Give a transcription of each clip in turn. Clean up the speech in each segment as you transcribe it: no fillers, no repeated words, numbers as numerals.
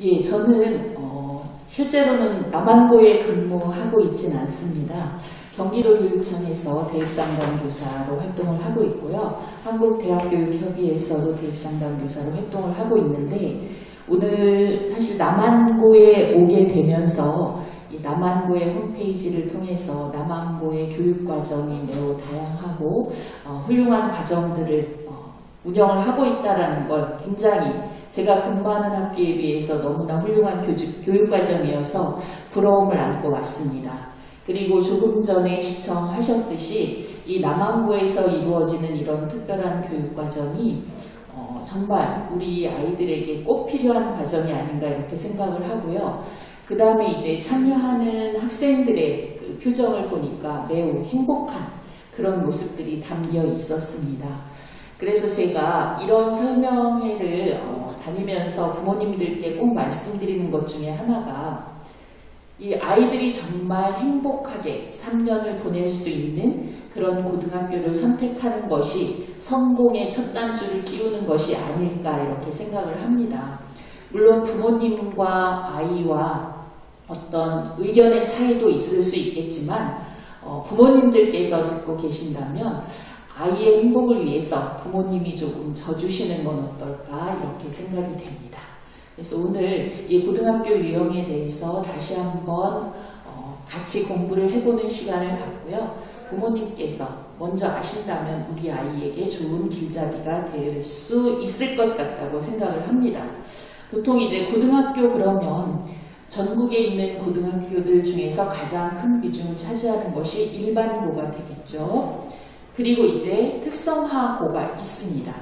예, 저는 실제로는 남한고에 근무하고 있지는 않습니다. 경기도교육청에서 대입상담교사로 활동을 하고 있고요. 한국대학교육협의회에서도 대입상담교사로 활동을 하고 있는데, 오늘 사실 남한고에 오게 되면서 이 남한고의 홈페이지를 통해서 남한고의 교육과정이 매우 다양하고 훌륭한 과정들을 운영을 하고 있다는 걸 굉장히 제가 근무하는 학교에 비해서 너무나 훌륭한 교육과정이어서 부러움을 안고 왔습니다. 그리고 조금 전에 시청하셨듯이 이 남한고에서 이루어지는 이런 특별한 교육과정이 정말 우리 아이들에게 꼭 필요한 과정이 아닌가 이렇게 생각을 하고요. 그 다음에 이제 참여하는 학생들의 그 표정을 보니까 매우 행복한 그런 모습들이 담겨 있었습니다. 그래서 제가 이런 설명회를 다니면서 부모님들께 꼭 말씀드리는 것 중에 하나가, 이 아이들이 정말 행복하게 3년을 보낼 수 있는 그런 고등학교를 선택하는 것이 성공의 첫 단추를 끼우는 것이 아닐까 이렇게 생각을 합니다. 물론 부모님과 아이와 어떤 의견의 차이도 있을 수 있겠지만 부모님들께서 듣고 계신다면 아이의 행복을 위해서 부모님이 조금 져주시는 건 어떨까 이렇게 생각이 됩니다. 그래서 오늘 이 고등학교 유형에 대해서 다시 한번 같이 공부를 해보는 시간을 갖고요. 부모님께서 먼저 아신다면 우리 아이에게 좋은 길잡이가 될 수 있을 것 같다고 생각을 합니다. 보통 이제 고등학교 그러면 전국에 있는 고등학교들 중에서 가장 큰 비중을 차지하는 것이 일반고가 되겠죠. 그리고 이제 특성화고가 있습니다.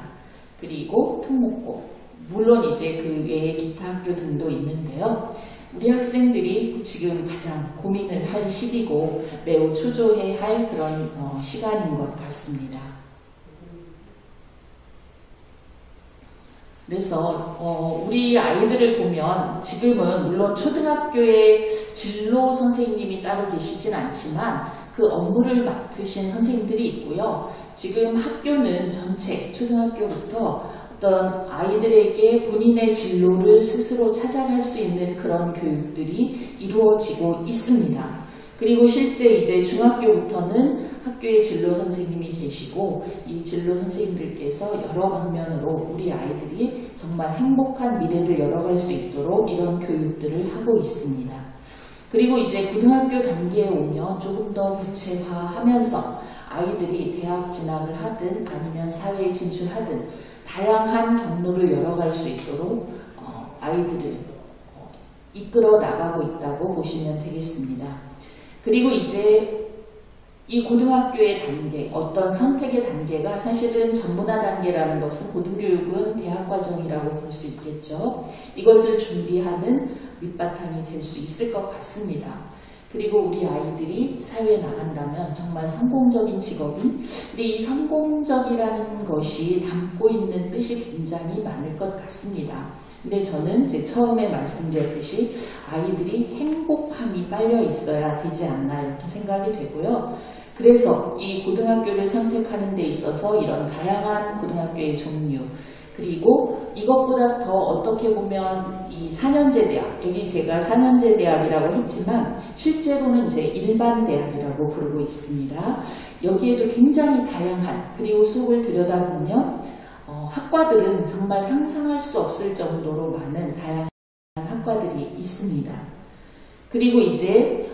그리고 특목고, 물론 이제 그 외에 기타 학교 등도 있는데요. 우리 학생들이 지금 가장 고민을 할 시기고 매우 초조해야 할 그런 시간인 것 같습니다. 그래서 우리 아이들을 보면 지금은 물론 초등학교에 진로 선생님이 따로 계시진 않지만 그 업무를 맡으신 선생님들이 있고요. 지금 학교는 전체 초등학교부터 어떤 아이들에게 본인의 진로를 스스로 찾아갈 수 있는 그런 교육들이 이루어지고 있습니다. 그리고 실제 이제 중학교부터는 학교에 진로 선생님이 계시고 이 진로 선생님들께서 여러 방면으로 우리 아이들이 정말 행복한 미래를 열어갈 수 있도록 이런 교육들을 하고 있습니다. 그리고 이제 고등학교 단계에 오면 조금 더 구체화하면서 아이들이 대학 진학을 하든 아니면 사회에 진출하든 다양한 경로를 열어갈 수 있도록 아이들을 이끌어 나가고 있다고 보시면 되겠습니다. 그리고 이제 이 고등학교의 단계, 어떤 선택의 단계가 사실은 전문화 단계라는 것은 고등교육은 대학과정이라고 볼 수 있겠죠. 이것을 준비하는 밑바탕이 될 수 있을 것 같습니다. 그리고 우리 아이들이 사회에 나간다면 정말 성공적인 직업이, 근데 이 성공적이라는 것이 담고 있는 뜻이 굉장히 많을 것 같습니다. 근데 저는 이제 처음에 말씀드렸듯이 아이들이 행복함이 빨려 있어야 되지 않나 이렇게 생각이 되고요. 그래서 이 고등학교를 선택하는 데 있어서 이런 다양한 고등학교의 종류, 그리고 이것보다 더 어떻게 보면 이 4년제 대학, 여기 제가 4년제 대학이라고 했지만 실제로는 이제 일반 대학이라고 부르고 있습니다. 여기에도 굉장히 다양한, 그리고 속을 들여다보면 학과들은 정말 상상할 수 없을 정도로 많은 다양한 학과들이 있습니다. 그리고 이제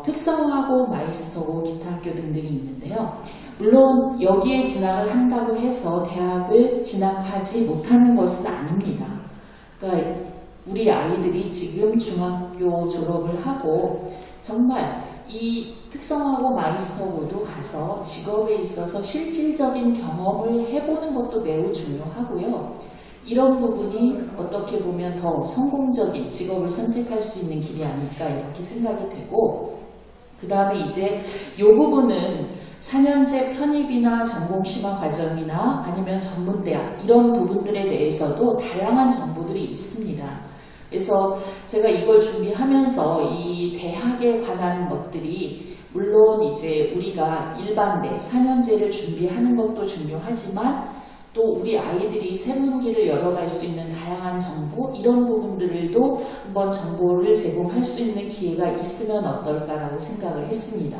특성화고, 마이스터고, 기타 학교 등등이 있는데요. 물론 여기에 진학을 한다고 해서 대학을 진학하지 못하는 것은 아닙니다. 그러니까 우리 아이들이 지금 중학교 졸업을 하고 정말 이 특성화고 마이스터고도 가서 직업에 있어서 실질적인 경험을 해보는 것도 매우 중요하고요. 이런 부분이 어떻게 보면 더 성공적인 직업을 선택할 수 있는 길이 아닐까 이렇게 생각이 되고, 그 다음에 이제 이 부분은 4년제 편입이나 전공심화 과정이나 아니면 전문대학 이런 부분들에 대해서도 다양한 정보들이 있습니다. 그래서 제가 이걸 준비하면서 이 대학에 관한 것들이 물론 이제 우리가 일반대 4년제를 준비하는 것도 중요하지만 또 우리 아이들이 새로운 길을 열어갈 수 있는 다양한 정보, 이런 부분들도 한번 정보를 제공할 수 있는 기회가 있으면 어떨까라고 생각을 했습니다.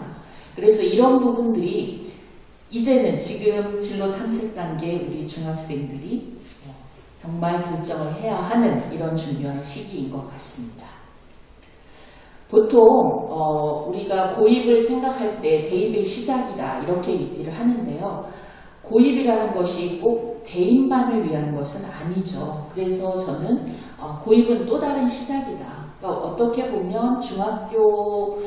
그래서 이런 부분들이 이제는 지금 진로 탐색 단계 우리 중학생들이 정말 결정을 해야 하는 이런 중요한 시기인 것 같습니다. 보통 우리가 고입을 생각할 때 대입의 시작이다 이렇게 얘기를 하는데요. 고입이라는 것이 꼭 대인반을 위한 것은 아니죠. 그래서 저는 고입은 또 다른 시작이다. 그러니까 어떻게 보면 중학교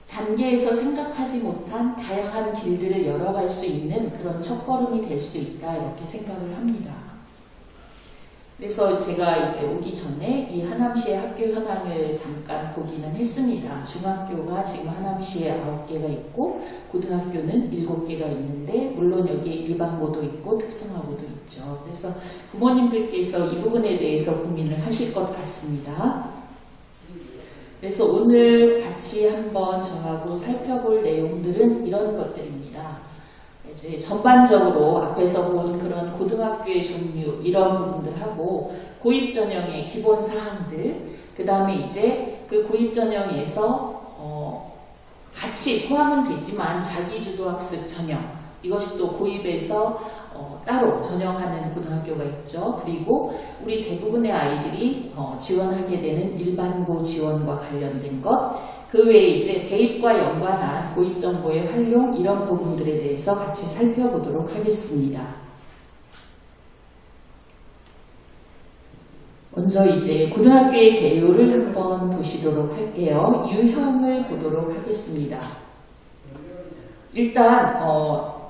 단계에서 생각하지 못한 다양한 길들을 열어갈 수 있는 그런 첫걸음이 될 수 있다 이렇게 생각을 합니다. 그래서 제가 이제 오기 전에 이 하남시의 학교 현황을 잠깐 보기는 했습니다. 중학교가 지금 하남시에 9개가 있고 고등학교는 7개가 있는데 물론 여기에 일반고도 있고 특성화고도 있죠. 그래서 부모님들께서 이 부분에 대해서 고민을 하실 것 같습니다. 그래서 오늘 같이 한번 저하고 살펴볼 내용들은 이런 것들입니다. 이제 전반적으로 앞에서 본 그런 고등학교의 종류 이런 부분들하고 고입 전형의 기본 사항들, 그 다음에 이제 그 고입 전형에서 같이 포함은 되지만 자기주도학습 전형, 이것이 또 고입에서 따로 전형하는 고등학교가 있죠. 그리고 우리 대부분의 아이들이 지원하게 되는 일반고 지원과 관련된 것, 그 외에 이제 대입과 연관한 고입정보의 활용 이런 부분들에 대해서 같이 살펴보도록 하겠습니다. 먼저 이제 고등학교의 개요를 한번 보시도록 할게요. 유형을 보도록 하겠습니다. 일단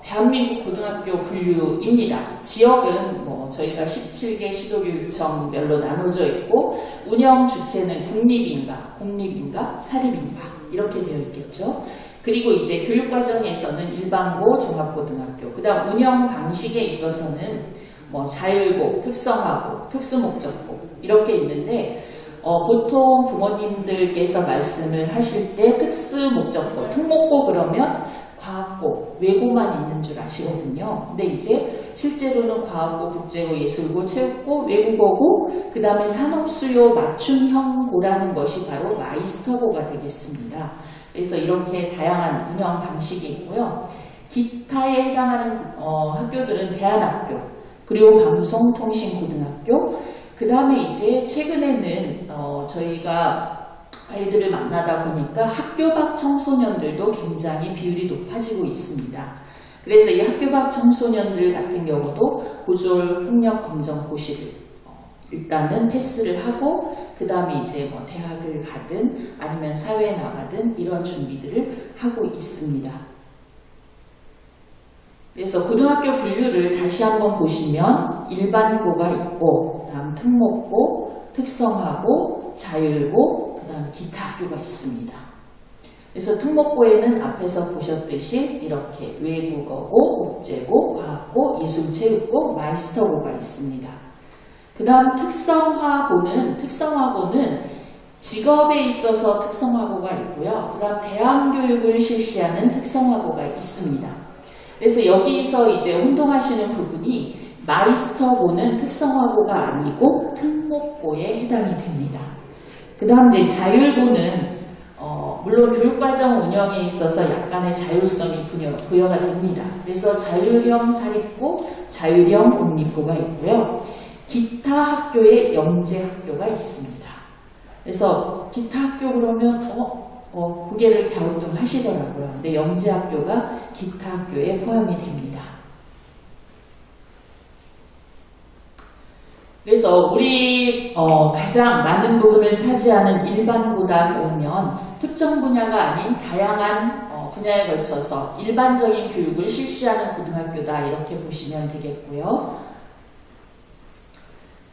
대한민국 고등학교 분류입니다. 지역은 저희가 17개 시도교육청별로 나눠져 있고 운영 주체는 국립인가, 공립인가, 사립인가 이렇게 되어 있겠죠. 그리고 이제 교육과정에서는 일반고, 종합고등학교, 그 다음 운영 방식에 있어서는 자율고, 특성화고, 특수목적고 이렇게 있는데 보통 부모님들께서 말씀을 하실 때 특수목적고, 특목고 그러면 과학고, 외고만 있는 줄 아시거든요. 근데 이제 실제로는 과학고, 국제고, 예술고, 체육고, 외국어고, 그 다음에 산업수요 맞춤형고라는 것이 바로 마이스터고가 되겠습니다. 그래서 이렇게 다양한 운영 방식이 있고요. 기타에 해당하는 학교들은 대안학교, 그리고 방송통신고등학교, 그 다음에 이제 최근에는 저희가 아이들을 만나다 보니까 학교 밖 청소년들도 굉장히 비율이 높아지고 있습니다. 그래서 이 학교 밖 청소년들 같은 경우도 고졸 학력 검정 고시를 일단은 패스를 하고 그 다음에 이제 대학을 가든 아니면 사회에 나가든 이런 준비들을 하고 있습니다. 그래서 고등학교 분류를 다시 한번 보시면 일반고가 있고, 다음 특목고, 특성화고, 자율고, 그 다음 기타 학교가 있습니다. 그래서 특목고에는 앞에서 보셨듯이 이렇게 외국어고, 국제고, 과학고, 예술체육고, 마이스터고가 있습니다. 그 다음 특성화고는 직업에 있어서 특성화고가 있고요. 그 다음 대학교육을 실시하는 특성화고가 있습니다. 그래서 여기서 이제 혼동하시는 부분이 마이스터고는 특성화고가 아니고 특목고에 해당이 됩니다. 그 다음 이제 자율고는 물론 교육과정 운영에 있어서 약간의 자율성이 부여가 됩니다. 그래서 자율형 사립고, 자율형 공립고가 있고요. 기타 학교에 영재학교가 있습니다. 그래서 기타 학교 그러면 고개를 갸우뚱하시더라고요. 근데 영재학교가 기타 학교에 포함이 됩니다. 그래서 우리 가장 많은 부분을 차지하는 일반고다 그러면 특정 분야가 아닌 다양한 분야에 걸쳐서 일반적인 교육을 실시하는 고등학교다 이렇게 보시면 되겠고요.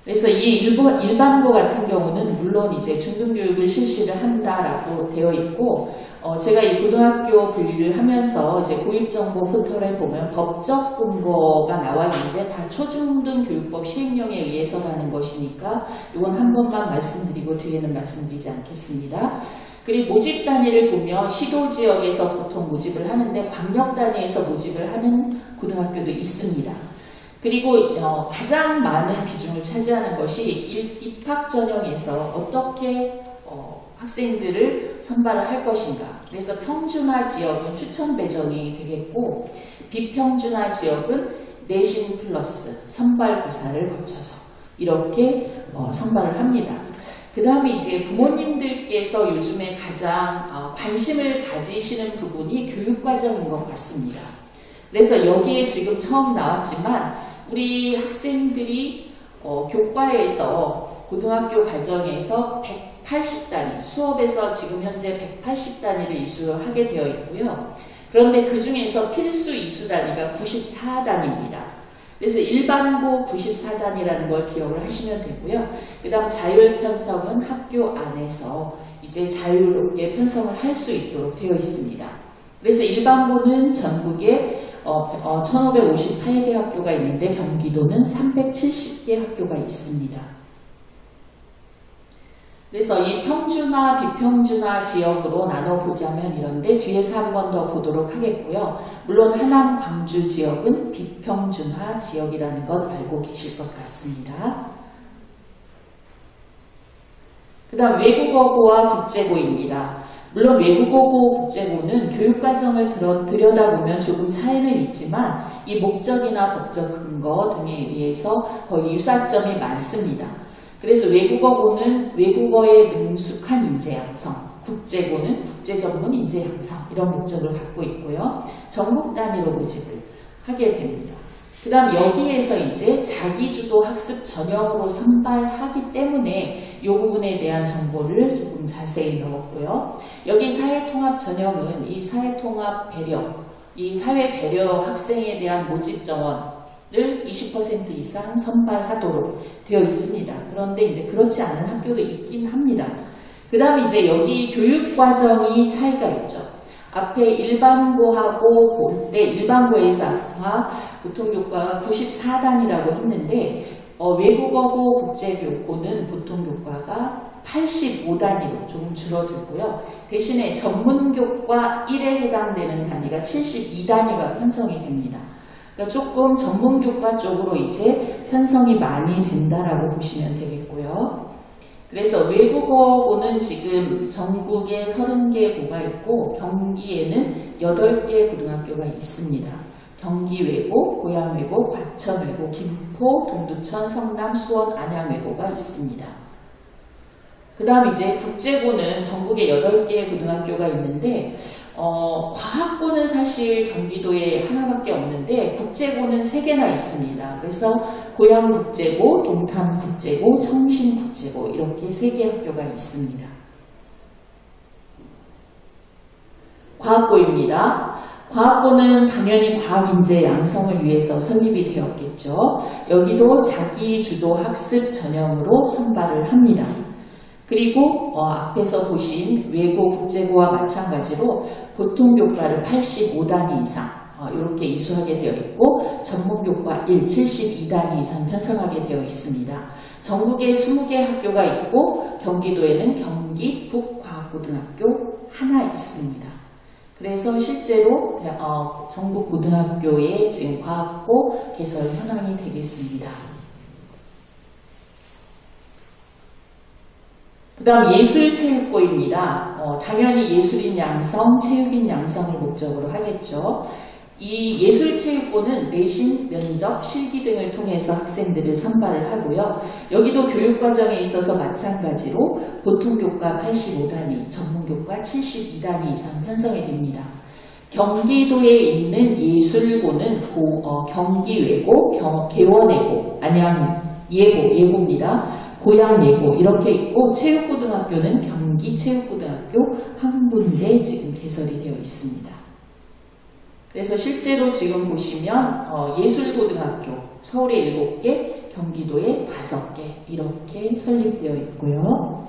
그래서 이 일반고 같은 경우는 물론 이제 중등교육을 실시를 한다라고 되어 있고, 제가 이 고등학교 분리를 하면서 이제 고입정보 포털에 보면 법적 근거가 나와 있는데 다 초중등교육법 시행령에 의해서라는 것이니까 이건 한 번만 말씀드리고 뒤에는 말씀드리지 않겠습니다. 그리고 모집 단위를 보면 시도지역에서 보통 모집을 하는데 광역 단위에서 모집을 하는 고등학교도 있습니다. 그리고 가장 많은 비중을 차지하는 것이 입학 전형에서 어떻게 학생들을 선발을 할 것인가. 그래서 평준화 지역은 추천 배정이 되겠고 비평준화 지역은 내신 플러스 선발고사를 거쳐서 이렇게 선발을 합니다. 그 다음에 이제 부모님들께서 요즘에 가장 관심을 가지시는 부분이 교육과정인 것 같습니다. 그래서 여기에 지금 처음 나왔지만 우리 학생들이 교과에서 고등학교 과정에서 180단위, 수업에서 지금 현재 180단위를 이수하게 되어 있고요. 그런데 그 중에서 필수 이수 단위가 94단위입니다. 그래서 일반고 94단위라는 걸 기억을 하시면 되고요. 그 다음 자율 편성은 학교 안에서 이제 자유롭게 편성을 할 수 있도록 되어 있습니다. 그래서 일반고는 전국에 1558개 학교가 있는데 경기도는 370개 학교가 있습니다. 그래서 이 평준화, 비평준화 지역으로 나눠보자면 이런데 뒤에서 한 번 더 보도록 하겠고요. 물론 하남, 광주 지역은 비평준화 지역이라는 것 알고 계실 것 같습니다. 그 다음 외국어고와 국제고입니다. 물론 외국어고, 국제고는 교육과정을 들여다보면 조금 차이는 있지만 이 목적이나 법적 근거 등에 의해서 거의 유사점이 많습니다. 그래서 외국어고는 외국어에 능숙한 인재 양성, 국제고는 국제 전문 인재 양성 이런 목적을 갖고 있고요. 전국 단위로 모집을 하게 됩니다. 그 다음 여기에서 이제 자기주도 학습 전형으로 선발하기 때문에 이 부분에 대한 정보를 조금 자세히 넣었고요. 여기 사회통합 전형은 이 사회통합 배려, 이 사회 배려 학생에 대한 모집 정원 을 20% 이상 선발하도록 되어 있습니다. 그런데 이제 그렇지 않은 학교도 있긴 합니다. 그 다음 이제 여기 교육과정이 차이가 있죠. 앞에 일반고하고 볼 때 일반고에서 보통교과가 94단이라고 했는데 외국어고 국제교과는 보통교과가 85단위로 조금 줄어들고요. 대신에 전문교과 1에 해당되는 단위가 72단위가 편성이 됩니다. 그러니까 조금 전문교과 쪽으로 이제 편성이 많이 된다라고 보시면 되겠고요. 그래서 외국어고는 지금 전국에 30개 고가 있고 경기에는 8개 고등학교가 있습니다. 경기외고, 고양외고, 과천외고, 김포, 동두천, 성남, 수원, 안양외고가 있습니다. 그 다음 이제 국제고는 전국에 8개의 고등학교가 있는데 과학고는 사실 경기도에 하나밖에 없는데 국제고는 3개나 있습니다. 그래서 고양국제고, 동탄국제고, 청신국제고 이렇게 3개 학교가 있습니다. 과학고입니다. 과학고는 당연히 과학인재 양성을 위해서 설립이 되었겠죠. 여기도 자기주도 학습 전형으로 선발을 합니다. 그리고 앞에서 보신 외고, 국제고와 마찬가지로 보통교과를 85단위 이상 이렇게 이수하게 되어 있고 전문교과 1, 72단위 이상 편성하게 되어 있습니다. 전국에 20개 학교가 있고 경기도에는 경기 북과학고등학교 하나 있습니다. 그래서 실제로 전국 고등학교의 지금 과학고 개설 현황이 되겠습니다. 그 다음 예술체육고입니다. 당연히 예술인 양성, 체육인 양성을 목적으로 하겠죠. 이 예술체육고는 내신, 면접, 실기 등을 통해서 학생들을 선발을 하고요. 여기도 교육과정에 있어서 마찬가지로 보통교과 85단위, 전문교과 72단위 이상 편성이 됩니다. 경기도에 있는 예술고는 경기외고, 개원외고, 예고입니다. 고양예고 이렇게 있고 체육고등학교는 경기체육고등학교 한 군데 지금 개설이 되어 있습니다. 그래서 실제로 지금 보시면 예술고등학교 서울에 7개, 경기도에 5개 이렇게 설립되어 있고요.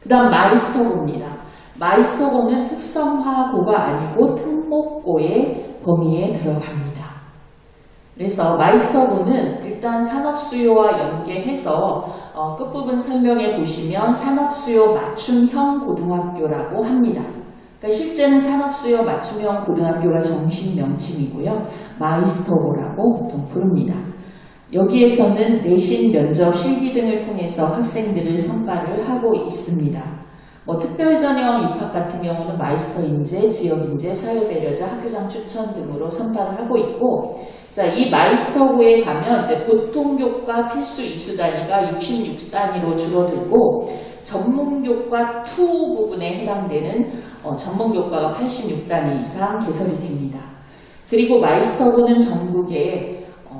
그 다음 마이스터고입니다. 마이스터고는 특성화고가 아니고 특목고의 범위에 들어갑니다. 그래서 마이스터고는 일단 산업수요와 연계해서 끝부분 설명해 보시면 산업수요 맞춤형 고등학교라고 합니다. 그러니까 실제는 산업수요 맞춤형 고등학교가 정식 명칭이고요. 마이스터고라고 보통 부릅니다. 여기에서는 내신, 면접, 실기 등을 통해서 학생들을 선발을 하고 있습니다. 특별전형 입학 같은 경우는 마이스터 인재, 지역 인재, 사회배려자, 학교장 추천 등으로 선발을 하고 있고, 자, 이 마이스터고에 가면 이제 보통교과 필수 이수 단위가 66단위로 줄어들고, 전문교과 2 부분에 해당되는 전문교과가 86단위 이상 개설이 됩니다. 그리고 마이스터고는 전국에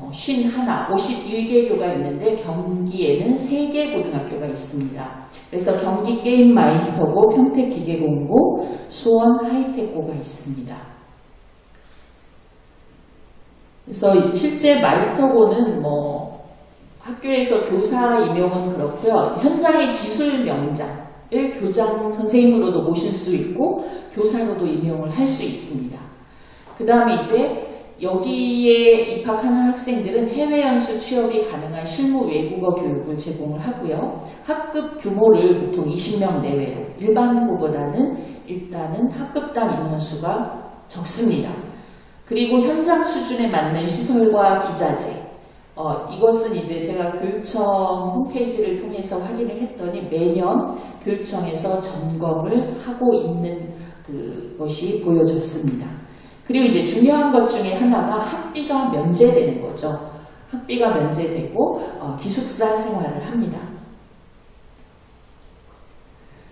51, 51개 교가 있는데 경기에는 3개 고등학교가 있습니다. 그래서 경기 게임 마이스터고, 평택 기계공고, 수원 하이텍고가 있습니다. 그래서 실제 마이스터고는 학교에서 교사 임용은 그렇고요. 현장의 기술 명장을 교장 선생님으로도 모실 수 있고 교사로도 임용을 할 수 있습니다. 그 다음에 이제 여기에 입학하는 학생들은 해외 연수 취업이 가능한 실무 외국어 교육을 제공을 하고요. 학급 규모를 보통 20명 내외로, 일반고보다는 일단은 학급당 인원수가 적습니다. 그리고 현장 수준에 맞는 시설과 기자재, 이것은 이제 제가 교육청 홈페이지를 통해서 확인을 했더니 매년 교육청에서 점검을 하고 있는 그것이 보여졌습니다. 그리고 이제 중요한 것 중에 하나가 학비가 면제되는 거죠. 학비가 면제되고 기숙사 생활을 합니다.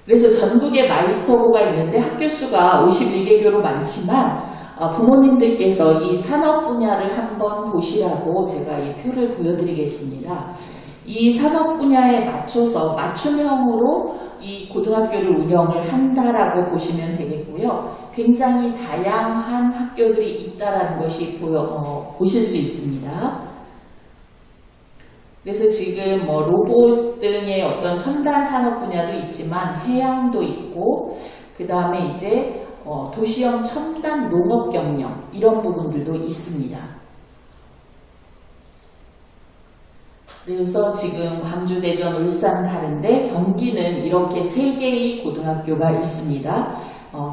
그래서 전국에 마이스터고가 있는데 학교 수가 51개 교로 많지만 부모님들께서 이 산업 분야를 한번 보시라고 제가 이 표를 보여드리겠습니다. 이 산업 분야에 맞춰서 맞춤형으로 이 고등학교를 운영을 한다라고 보시면 되겠고요. 굉장히 다양한 학교들이 있다라는 것이 보실 수 있습니다. 그래서 지금 로봇 등의 어떤 첨단 산업 분야도 있지만 해양도 있고, 그 다음에 이제 도시형 첨단 농업 경영 이런 부분들도 있습니다. 그래서 지금 광주, 대전, 울산 다른데 경기는 이렇게 3개의 고등학교가 있습니다.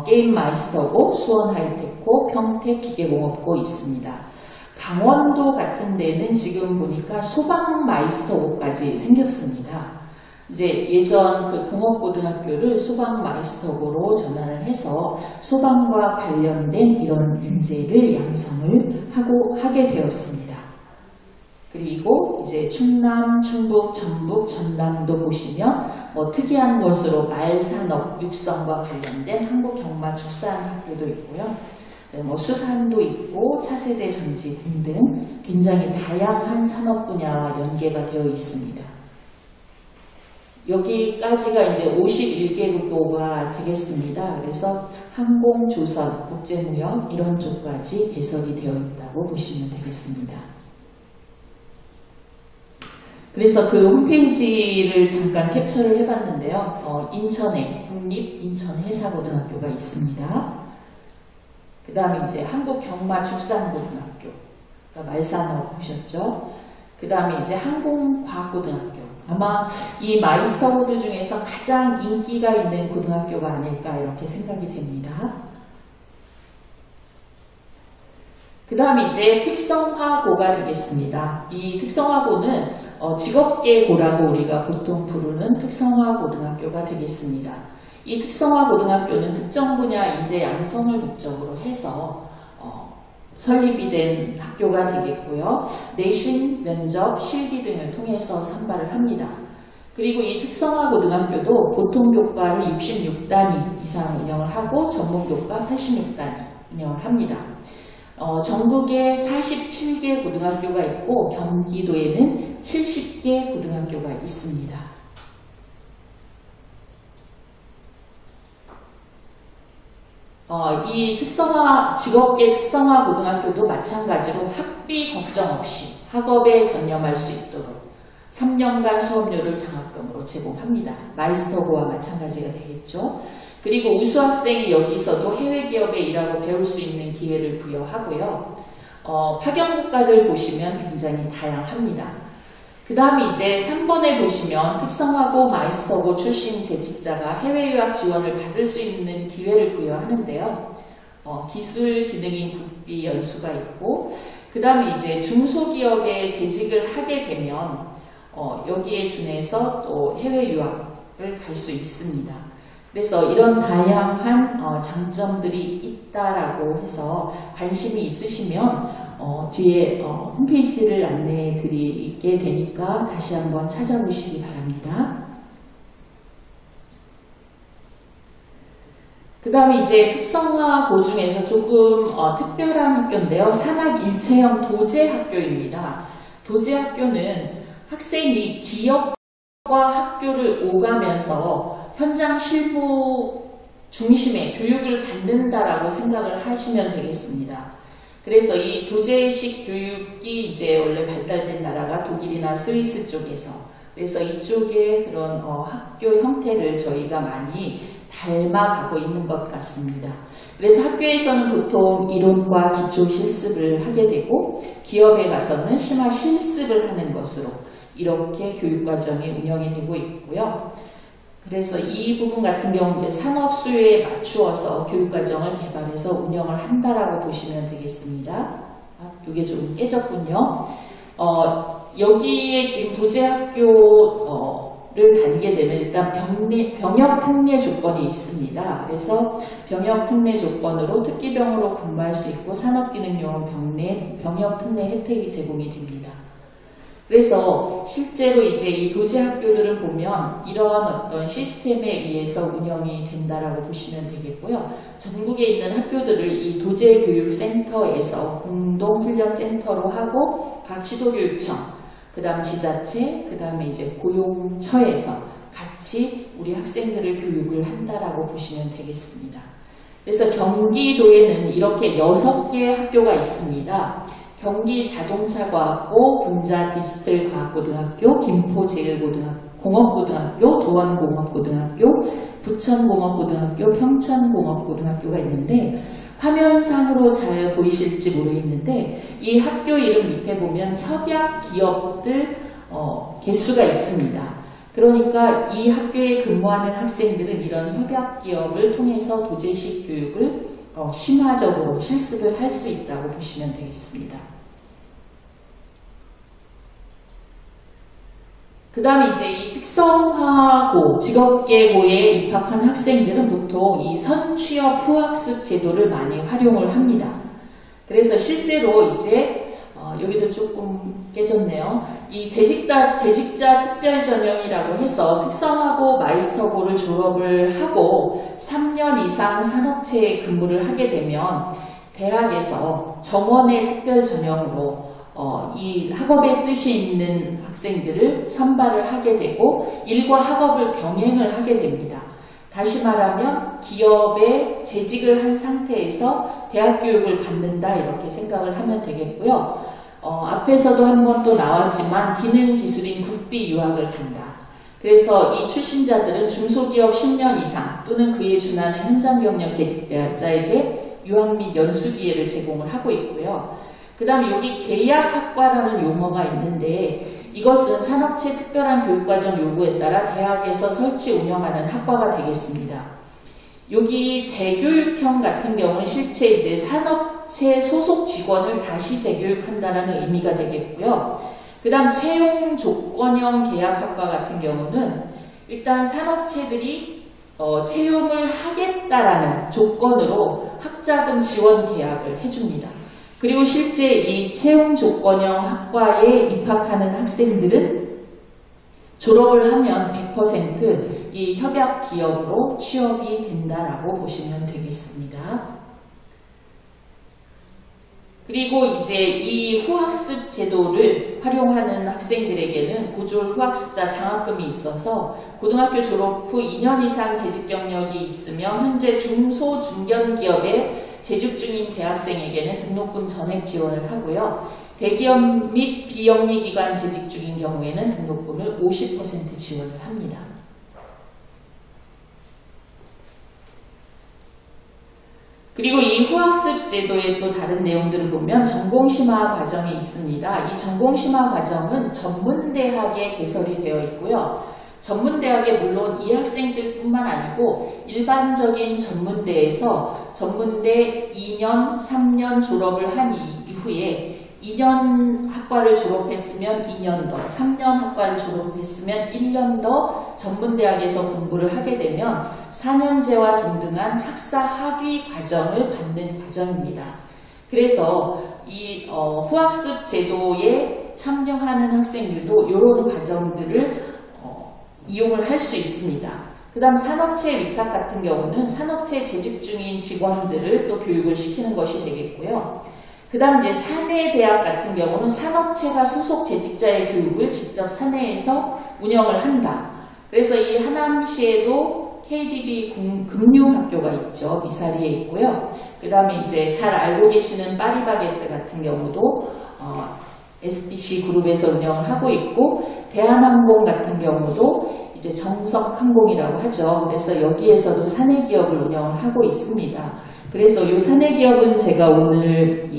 게임 마이스터고, 수원 하이텍고, 평택 기계공업고 있습니다. 강원도 같은 데는 지금 보니까 소방 마이스터고까지 생겼습니다. 이제 예전 그 공업고등학교를 소방 마이스터고로 전환을 해서 소방과 관련된 이런 인재를 양성을 하게 되었습니다. 그리고 이제 충남, 충북, 전북, 전남도 보시면 특이한 것으로 말산업, 육성과 관련된 한국경마축산학교도 있고요. 수산도 있고 차세대 전지 등등 굉장히 다양한 산업 분야와 연계가 되어 있습니다. 여기까지가 이제 51개국어가 되겠습니다. 그래서 항공, 조선, 국제무역 이런 쪽까지 개설이 되어 있다고 보시면 되겠습니다. 그래서 그 홈페이지를 잠깐 캡처를 해봤는데요. 인천에 국립인천해사고등학교가 있습니다. 그 다음에 이제 한국경마축산고등학교, 그러니까 말산업 보셨죠? 그 다음에 이제 항공과학고등학교. 아마 이 마이스터고들 중에서 가장 인기가 있는 고등학교가 아닐까 이렇게 생각이 됩니다. 그 다음에 이제 특성화고가 되겠습니다. 이 특성화고는 직업계고라고 우리가 보통 부르는 특성화고등학교가 되겠습니다. 이 특성화고등학교는 특정 분야 인재 양성을 목적으로 해서 설립이 된 학교가 되겠고요. 내신, 면접, 실기 등을 통해서 선발을 합니다. 그리고 이 특성화고등학교도 보통교과를 66단위 이상 운영을 하고 전문교과 86단위 운영을 합니다. 전국에 47개 고등학교가 있고 경기도에는 70개 고등학교가 있습니다. 이 직업계 특성화 고등학교도 마찬가지로 학비 걱정 없이 학업에 전념할 수 있도록 3년간 수업료를 장학금으로 제공합니다. 마이스터고와 마찬가지가 되겠죠. 그리고 우수학생이 여기서도 해외 기업에 일하고 배울 수 있는 기회를 부여하고요. 파견국가들 보시면 굉장히 다양합니다. 그 다음에 이제 3번에 보시면 특성화고 마이스터고 출신 재직자가 해외 유학 지원을 받을 수 있는 기회를 부여하는데요. 기술 기능인 국비 연수가 있고, 그 다음에 이제 중소기업에 재직을 하게 되면 여기에 준해서 또 해외 유학을 갈 수 있습니다. 그래서 이런 다양한 장점들이 있다라고 해서 관심이 있으시면 뒤에 홈페이지를 안내해 드리게 되니까 다시 한번 찾아보시기 바랍니다. 그 다음에 이제 특성화고 중에서 조금 특별한 학교인데요. 산학 일체형 도제학교입니다. 도제학교는 학생이 기업과 학교를 오가면서 현장 실무 중심의 교육을 받는다라고 생각을 하시면 되겠습니다. 그래서 이 도제식 교육이 이제 원래 발달된 나라가 독일이나 스위스 쪽에서, 그래서 이쪽의 그런 학교 형태를 저희가 많이 닮아가고 있는 것 같습니다. 그래서 학교에서는 보통 이론과 기초 실습을 하게 되고, 기업에 가서는 심화 실습을 하는 것으로 이렇게 교육과정이 운영이 되고 있고요. 그래서 이 부분 같은 경우는 이제 산업 수요에 맞추어서 교육과정을 개발해서 운영을 한다라고 보시면 되겠습니다. 이게 좀 깨졌군요. 여기에 지금 도제학교를 다니게 되면 일단 병역 특례 조건이 있습니다. 그래서 병역 특례 조건으로 특기병으로 근무할 수 있고 산업기능요원 병역 특례 혜택이 제공이 됩니다. 그래서 실제로 이제 이 도제학교들을 보면 이러한 어떤 시스템에 의해서 운영이 된다라고 보시면 되겠고요. 전국에 있는 학교들을 이 도제교육센터에서 공동훈련센터로 하고 각 시도교육청, 그 다음 지자체, 그 다음에 이제 고용처에서 같이 우리 학생들을 교육을 한다라고 보시면 되겠습니다. 그래서 경기도에는 이렇게 6개의 학교가 있습니다. 경기 자동차과학고, 군자 디지털과학고등학교, 김포제일공업고등학교, 도원공업고등학교, 부천공업고등학교, 평천공업고등학교가 있는데 화면상으로 잘 보이실지 모르겠는데 이 학교 이름 밑에 보면 협약기업들 개수가 있습니다. 그러니까 이 학교에 근무하는 학생들은 이런 협약기업을 통해서 도제식 교육을 심화적으로 실습을 할 수 있다고 보시면 되겠습니다. 그 다음에 이제 이 특성화고, 직업계고에 입학한 학생들은 보통 이 선취업 후학습 제도를 많이 활용을 합니다. 그래서 실제로 이제 여기도 조금 깨졌네요. 이 재직자 특별전형이라고 해서 특성화고 마이스터고를 졸업을 하고 3년 이상 산업체에 근무를 하게 되면 대학에서 정원의 특별전형으로 이 학업의 뜻이 있는 학생들을 선발을 하게 되고 일과 학업을 병행을 하게 됩니다. 다시 말하면 기업에 재직을 한 상태에서 대학 교육을 받는다 이렇게 생각을 하면 되겠고요. 앞에서도 한번 또 나왔지만 기능 기술인 국비 유학을 간다. 그래서 이 출신자들은 중소기업 10년 이상 또는 그에 준하는 현장 경력 재직자에게 유학 및 연수 기회를 제공을 하고 있고요. 그 다음에 여기 계약학과라는 용어가 있는데 이것은 산업체 특별한 교육과정 요구에 따라 대학에서 설치 운영하는 학과가 되겠습니다. 여기 재교육형 같은 경우는 실제 이제 산업체 소속 직원을 다시 재교육한다는 의미가 되겠고요. 그 다음 채용 조건형 계약학과 같은 경우는 일단 산업체들이 채용을 하겠다라는 조건으로 학자금 지원 계약을 해줍니다. 그리고 실제 이 채용 조건형 학과에 입학하는 학생들은 졸업을 하면 100% 이 협약 기업으로 취업이 된다라고 보시면 되겠습니다. 그리고 이제 이 후학습 제도를 활용하는 학생들에게는 고졸 후학습자 장학금이 있어서 고등학교 졸업 후 2년 이상 재직 경력이 있으며 현재 중소 중견 기업에 재직 중인 대학생에게는 등록금 전액 지원을 하고요. 대기업 및 비영리기관 재직 중인 경우에는 등록금을 50% 지원을 합니다. 그리고 이 후학습 제도의 또 다른 내용들을 보면 전공심화 과정이 있습니다. 이 전공심화 과정은 전문대학에 개설이 되어 있고요. 전문대학에 물론 이 학생들뿐만 아니고 일반적인 전문대에서 전문대 2년, 3년 졸업을 한 이후에 2년 학과를 졸업했으면 2년 더, 3년 학과를 졸업했으면 1년 더 전문대학에서 공부를 하게 되면 4년제와 동등한 학사 학위 과정을 받는 과정입니다. 그래서 이 후학습 제도에 참여하는 학생들도 이런 과정들을 이용을 할 수 있습니다. 그 다음 산업체 위탁 같은 경우는 산업체 재직 중인 직원들을 또 교육을 시키는 것이 되겠고요. 그 다음 이제 사내대학 같은 경우는 산업체가 소속 재직자의 교육을 직접 사내에서 운영을 한다. 그래서 이 하남시에도 KDB 금융학교가 있죠. 미사리에 있고요. 그 다음에 이제 잘 알고 계시는 파리바게뜨 같은 경우도 SBC 그룹에서 운영을 하고 있고, 대한항공 같은 경우도 이제 정석항공이라고 하죠. 그래서 여기에서도 사내기업을 운영을 하고 있습니다. 그래서 이 사내기업은 제가 오늘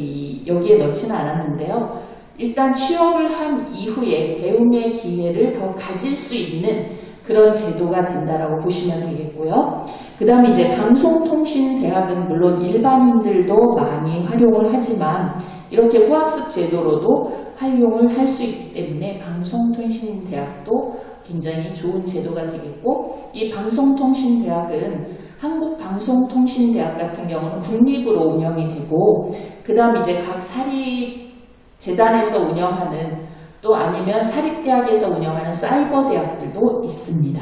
여기에 넣지는 않았는데요. 일단 취업을 한 이후에 배움의 기회를 더 가질 수 있는 그런 제도가 된다라고 보시면 되겠고요. 그 다음에 이제 방송통신대학은 물론 일반인들도 많이 활용을 하지만 이렇게 후학습 제도로도 활용을 할 수 있기 때문에 방송통신대학도 굉장히 좋은 제도가 되겠고, 이 방송통신대학은 한국방송통신대학 같은 경우는 국립으로 운영이 되고, 그 다음 이제 각 사립재단에서 운영하는, 또 아니면 사립대학에서 운영하는 사이버대학들도 있습니다.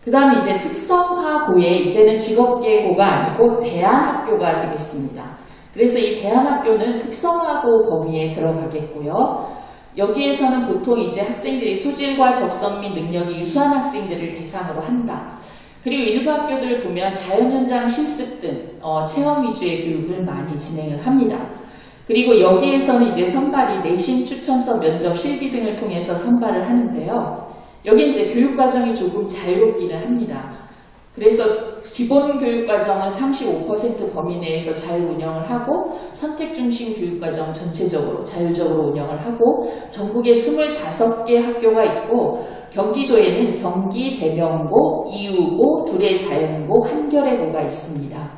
그 다음에 이제 특성화고에 이제는 직업계고가 아니고 대안학교가 되겠습니다. 그래서 이 대안학교는 특성화고 범위에 들어가겠고요. 여기에서는 보통 이제 학생들이 소질과 적성 및 능력이 유수한 학생들을 대상으로 한다. 그리고 일부 학교들을 보면 자연현장 실습 등 체험 위주의 교육을 많이 진행을 합니다. 그리고 여기에서는 이제 선발이 내신, 추천서, 면접, 실기 등을 통해서 선발을 하는데요. 여기 이제 교육과정이 조금 자유롭기는 합니다. 그래서 기본 교육과정은 35% 범위 내에서 자유 운영을 하고, 선택중심 교육과정 전체적으로 자율적으로 운영을 하고, 전국에 25개 학교가 있고, 경기도에는 경기 대명고, 이유고, 둘의 자연고, 한겨레고가 있습니다.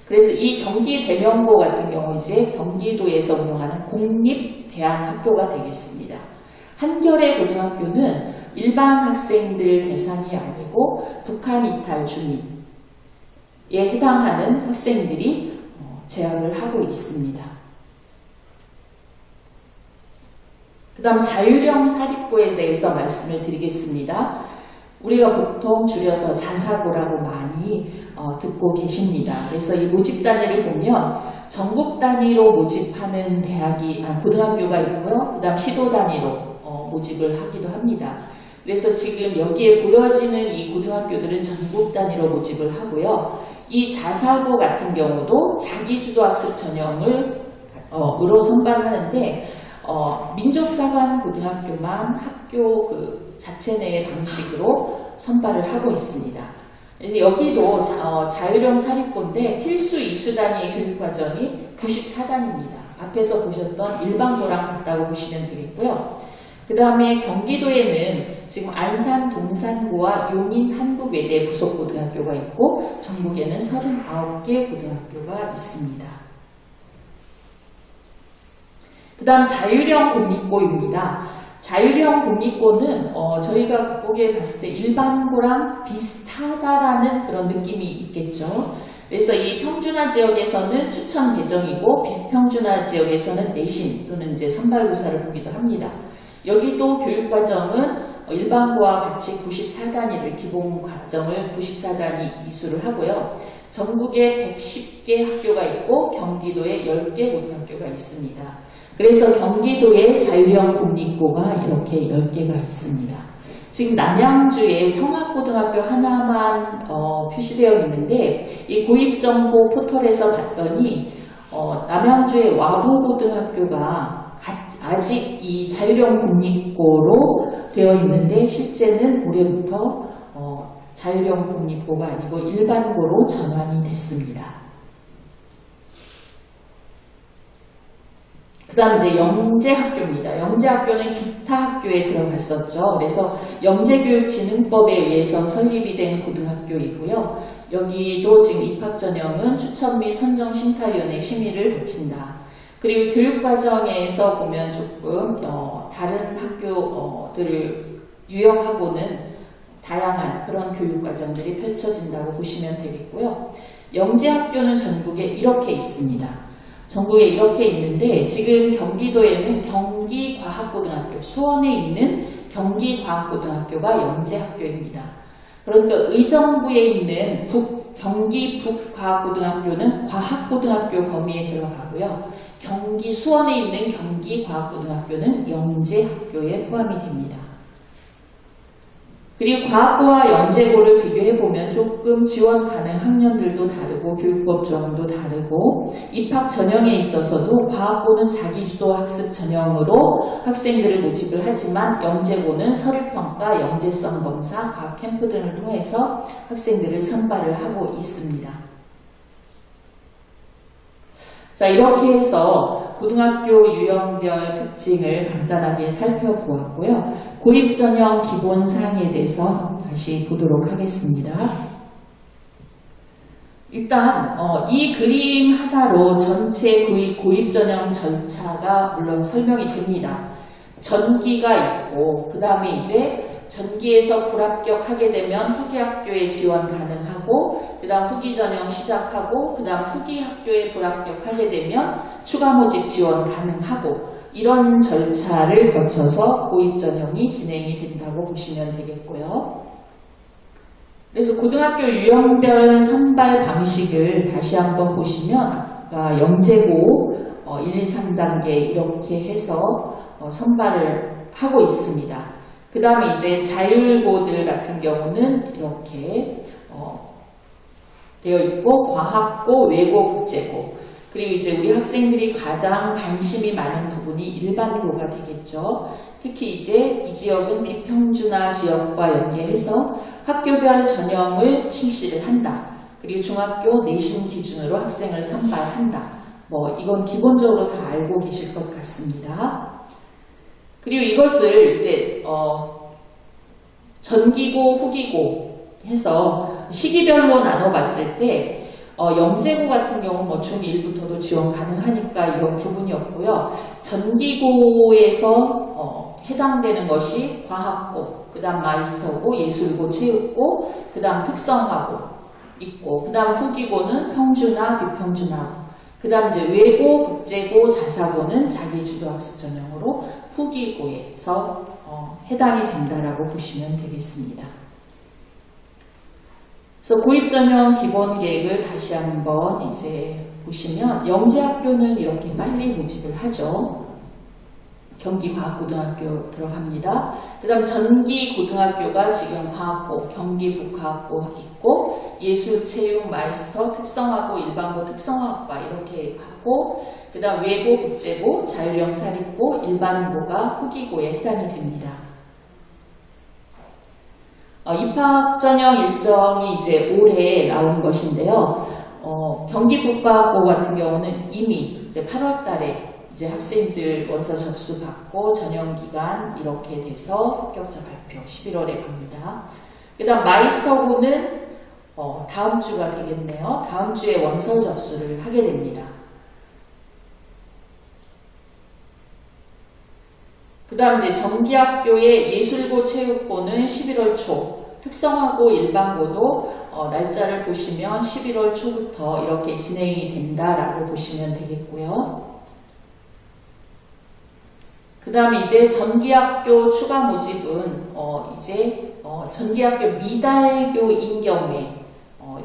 그래서 이 경기 대명고 같은 경우 이제 경기도에서 운영하는 공립대안학교가 되겠습니다. 한겨레 고등학교는 일반 학생들 대상이 아니고 북한 이탈 주민에 해당하는 학생들이 재학을 하고 있습니다. 그 다음 자율형 사립고에 대해서 말씀을 드리겠습니다. 우리가 보통 줄여서 자사고라고 많이 듣고 계십니다. 그래서 이 모집 단위를 보면 전국 단위로 모집하는 고등학교가 있고요. 그 다음 시도 단위로 모집을 하기도 합니다. 그래서 지금 여기에 보여지는 이 고등학교들은 전국 단위로 모집을 하고요. 이 자사고 같은 경우도 자기주도학습 전형으로 선발하는데 민족사관 고등학교만 학교 자체 내의 방식으로 선발을 하고 있습니다. 여기도 자율형 사립고인데 필수 2수단위의 교육과정이 94단입니다. 앞에서 보셨던 일반고랑 같다고 보시면 되겠고요. 그 다음에 경기도에는 지금 안산 동산고와 용인 한국외대 부속고등학교가 있고, 전국에는 39개 고등학교가 있습니다. 그 다음 자율형 공립고입니다. 자율형 공립고는 저희가 국보기에 봤을 때 일반고랑 비슷하다라는 그런 느낌이 있겠죠. 그래서 이 평준화 지역에서는 추천 배정이고, 비평준화 지역에서는 내신 또는 이제 선발고사를 보기도 합니다. 여기도 교육과정은 일반고와 같이 94단위를 기본 과정을 94단위 이수를 하고요. 전국에 110개 학교가 있고 경기도에 10개 고등학교가 있습니다. 그래서 경기도에 자율형 공립고가 이렇게 10개가 있습니다. 지금 남양주에 청학고등학교 하나만 표시되어 있는데, 이 고입정보 포털에서 봤더니 남양주의 와부고등학교가 아직 이 자율형 공립고로 되어 있는데, 실제는 올해부터 자율형 공립고가 아니고 일반고로 전환이 됐습니다. 그 다음 이제 영재학교입니다. 영재학교는 기타 학교에 들어갔었죠. 그래서 영재교육진흥법에 의해서 설립이 된 고등학교이고요. 여기도 지금 입학 전형은 추천 및 선정심사위원회 심의를 거친다. 그리고 교육과정에서 보면 조금 다른 학교들을 유형하고는 다양한 그런 교육과정들이 펼쳐진다고 보시면 되겠고요. 영재학교는 전국에 이렇게 있습니다. 전국에 이렇게 있는데 지금 경기도에는 경기과학고등학교, 수원에 있는 경기과학고등학교가 영재학교입니다. 그러니까 의정부에 있는 경기 북과학고등학교는 과학고등학교 범위에 들어가고요. 경기 수원에 있는 경기과학고등학교는 영재학교에 포함이 됩니다. 그리고 과학고와 영재고를 비교해보면 조금 지원 가능 학년들도 다르고 교육법 조항도 다르고 입학 전형에 있어서도 과학고는 자기주도 학습 전형으로 학생들을 모집을 하지만 영재고는 서류평가, 영재성 검사, 과학 캠프 등을 통해서 학생들을 선발을 하고 있습니다. 자, 이렇게 해서 고등학교 유형별 특징을 간단하게 살펴보았고요. 고입전형 기본사항에 대해서 다시 보도록 하겠습니다. 일단 이 그림 하나로 전체 고입전형 절차가 물론 설명이 됩니다. 전기가 있고 그 다음에 이제 전기에서 불합격하게 되면 후기 학교에 지원 가능하고 그 다음 후기 전형 시작하고 그 다음 후기 학교에 불합격하게 되면 추가 모집 지원 가능하고 이런 절차를 거쳐서 고입 전형이 진행이 된다고 보시면 되겠고요. 그래서 고등학교 유형별 선발 방식을 다시 한번 보시면 영재고 1, 2, 3단계 이렇게 해서 선발을 하고 있습니다. 그 다음에 이제 자율고들 같은 경우는 이렇게 되어 있고 과학고, 외고, 국제고 그리고 이제 우리 학생들이 가장 관심이 많은 부분이 일반고가 되겠죠. 특히 이제 이 지역은 비평준화 지역과 연계해서 학교별 전형을 실시를 한다. 그리고 중학교 내신 기준으로 학생을 선발한다. 이건 기본적으로 다 알고 계실 것 같습니다. 그리고 이것을 이제 전기고, 후기고 해서 시기별로 나눠봤을 때 영재고 같은 경우는 중1부터도 지원 가능하니까 이런 부분이 없고요. 전기고에서 해당되는 것이 과학고, 그 다음 마이스터고, 예술고, 체육고, 그 다음 특성화고 있고, 그 다음 후기고는 평준화, 비평준화, 그 다음 이제 외고, 국제고, 자사고는 자기주도학습 전형으로 후기고에서 해당이 된다라고 보시면 되겠습니다. 그래서 고입전형 기본 계획을 다시 한번 이제 보시면 영재학교는 이렇게 빨리 모집을 하죠. 경기과학고등학교 들어갑니다. 그 다음 전기고등학교가 지금 과학고, 경기북과학고 있고 예술, 체육, 마이스터, 특성화고, 일반고, 특성화학과 이렇게 하고 그 다음 외고, 국제고, 자율형 사립고, 일반고가 후기고에 해당이 됩니다. 입학 전형 일정이 이제 올해 나온 것인데요. 경기북과학고 같은 경우는 이미 이제 8월 달에 이제 학생들 원서 접수 받고 전형 기간 이렇게 돼서 합격자 발표 11월에 갑니다. 그 다음 마이스터고는 다음 주가 되겠네요. 다음 주에 원서 접수를 하게 됩니다. 그 다음 이제 정기학교의 예술고, 체육고는 11월 초, 특성화고, 일반고도 날짜를 보시면 11월 초부터 이렇게 진행이 된다라고 보시면 되겠고요. 그 다음에 이제 전기학교 추가 모집은 전기학교 미달교인 경우에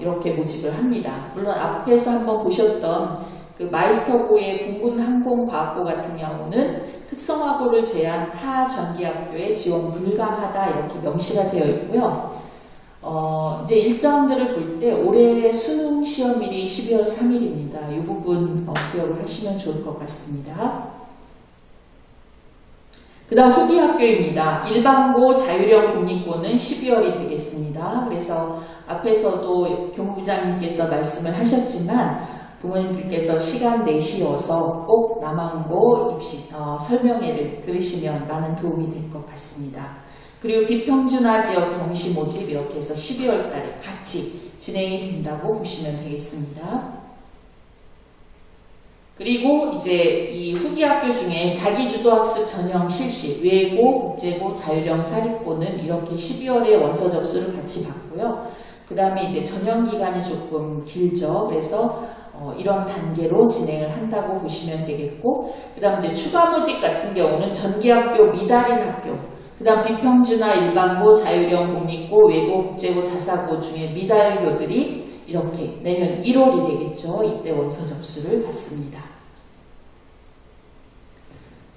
이렇게 모집을 합니다. 물론 앞에서 한번 보셨던 그 마이스터고의 공군항공과학고 같은 경우는 특성화고를 제한 타 전기학교에 지원 불가하다 이렇게 명시가 되어 있고요. 이제 일정들을 볼 때 올해 수능 시험일이 12월 3일입니다. 이 부분 기억을 하시면 좋을 것 같습니다. 그 다음 후기 학교입니다. 일반고 자율형 공립고는 12월이 되겠습니다. 그래서 앞에서도 교무부장님께서 말씀을 하셨지만 부모님들께서 시간 내시어서 꼭 남한고 입시 설명회를 들으시면 많은 도움이 될 것 같습니다. 그리고 비평준화 지역 정시 모집 이렇게 해서 12월 달에 같이 진행이 된다고 보시면 되겠습니다. 그리고 이제 이 후기 학교 중에 자기주도학습 전형 실시, 외고, 국제고, 자율형 사립고는 이렇게 12월에 원서 접수를 같이 받고요. 그 다음에 이제 전형 기간이 조금 길죠. 그래서 이런 단계로 진행을 한다고 보시면 되겠고, 그 다음 이제 추가 모집 같은 경우는 전기학교, 미달인 학교, 그 다음 비평준화 일반고, 자율형 공립고, 외고, 국제고, 자사고 중에 미달교들이 이렇게 내년 1월이 되겠죠. 이때 원서 접수를 받습니다.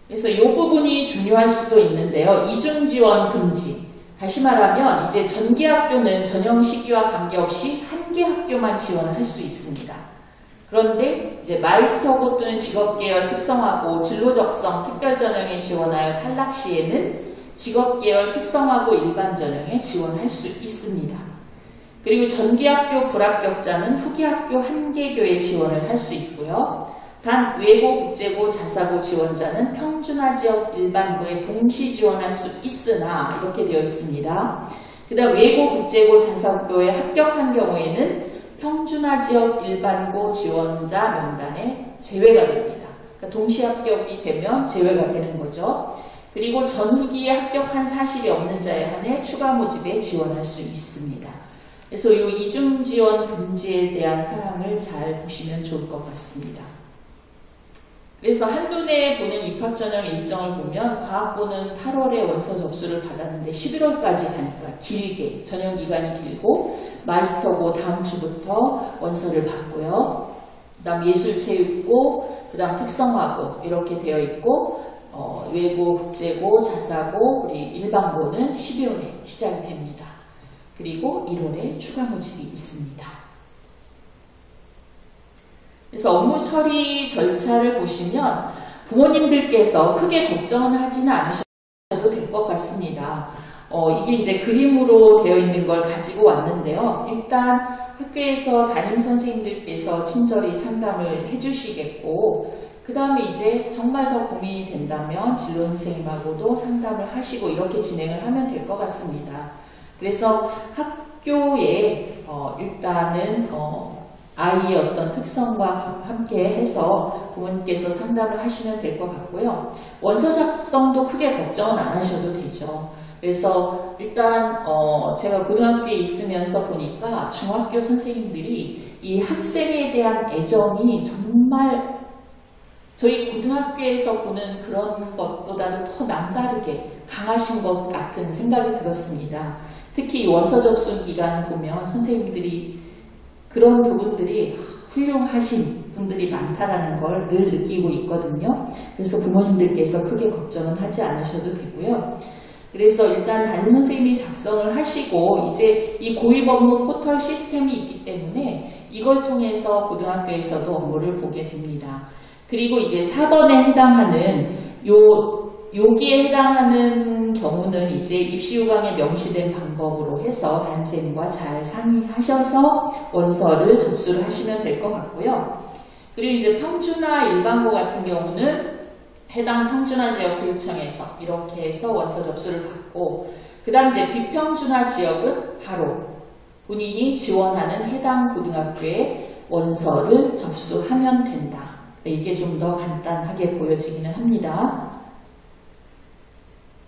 그래서 이 부분이 중요할 수도 있는데요. 이중 지원 금지. 다시 말하면 이제 전기학교는 전형 시기와 관계없이 한 개 학교만 지원을 할 수 있습니다. 그런데 이제 마이스터고 또는 직업계열 특성화고 진로적성 특별전형에 지원하여 탈락 시에는 직업계열 특성화고 일반전형에 지원할 수 있습니다. 그리고 전기학교 불합격자는 후기학교 한 개 교에 지원을 할 수 있고요. 단 외고, 국제고, 자사고 지원자는 평준화 지역 일반고에 동시 지원할 수 있으나 이렇게 되어 있습니다. 그 다음 외고, 국제고, 자사고에 합격한 경우에는 평준화 지역 일반고 지원자 명단에 제외가 됩니다. 그러니까 동시 합격이 되면 제외가 되는 거죠. 그리고 전후기에 합격한 사실이 없는 자에 한해 추가 모집에 지원할 수 있습니다. 그래서 이 이중 지원 금지에 대한 사항을 잘 보시면 좋을 것 같습니다. 그래서 한눈에 보는 입학전형 일정을 보면 과학고는 8월에 원서 접수를 받았는데 11월까지 가니까 길게 전형 기간이 길고 마이스터고 다음 주부터 원서를 받고요. 그 다음 예술체육고, 그 다음 특성화고 이렇게 되어 있고 외고, 국제고, 자사고, 그리고 일반고는 12월에 시작이 됩니다. 그리고 1월에 추가 모집이 있습니다. 그래서 업무 처리 절차를 보시면 부모님들께서 크게 걱정은 하지는 않으셔도 될 것 같습니다. 이게 이제 그림으로 되어 있는 걸 가지고 왔는데요. 일단 학교에서 담임선생님들께서 친절히 상담을 해주시겠고, 그 다음에 이제 정말 더 고민이 된다면 진로선생님하고도 상담을 하시고 이렇게 진행을 하면 될 것 같습니다. 그래서 학교에 일단은 아이의 어떤 특성과 함께 해서 부모님께서 상담을 하시면 될 것 같고요. 원서 작성도 크게 걱정은 안 하셔도 되죠. 그래서 일단 제가 고등학교에 있으면서 보니까 중학교 선생님들이 이 학생에 대한 애정이 정말 저희 고등학교에서 보는 그런 것보다도 더 남다르게 강하신 것 같은 생각이 들었습니다. 특히 원서 접수 기간 보면 선생님들이 그런 부분들이 훌륭하신 분들이 많다라는 걸 늘 느끼고 있거든요. 그래서 부모님들께서 크게 걱정은 하지 않으셔도 되고요. 그래서 일단 담임선생님이 작성을 하시고 이제 이 고입 업무 포털 시스템이 있기 때문에 이걸 통해서 고등학교에서도 업무를 보게 됩니다. 그리고 이제 4번에 해당하는 여기에 해당하는 경우는 이제 입시요강에 명시된 방법으로 해서 담임선생님과 잘 상의하셔서 원서를 접수를 하시면 될 것 같고요. 그리고 이제 평준화 일반고 같은 경우는 해당 평준화 지역 교육청에서 이렇게 해서 원서 접수를 받고, 그 다음 이제 비평준화 지역은 바로 본인이 지원하는 해당 고등학교에 원서를 접수하면 된다. 이게 좀 더 간단하게 보여지기는 합니다.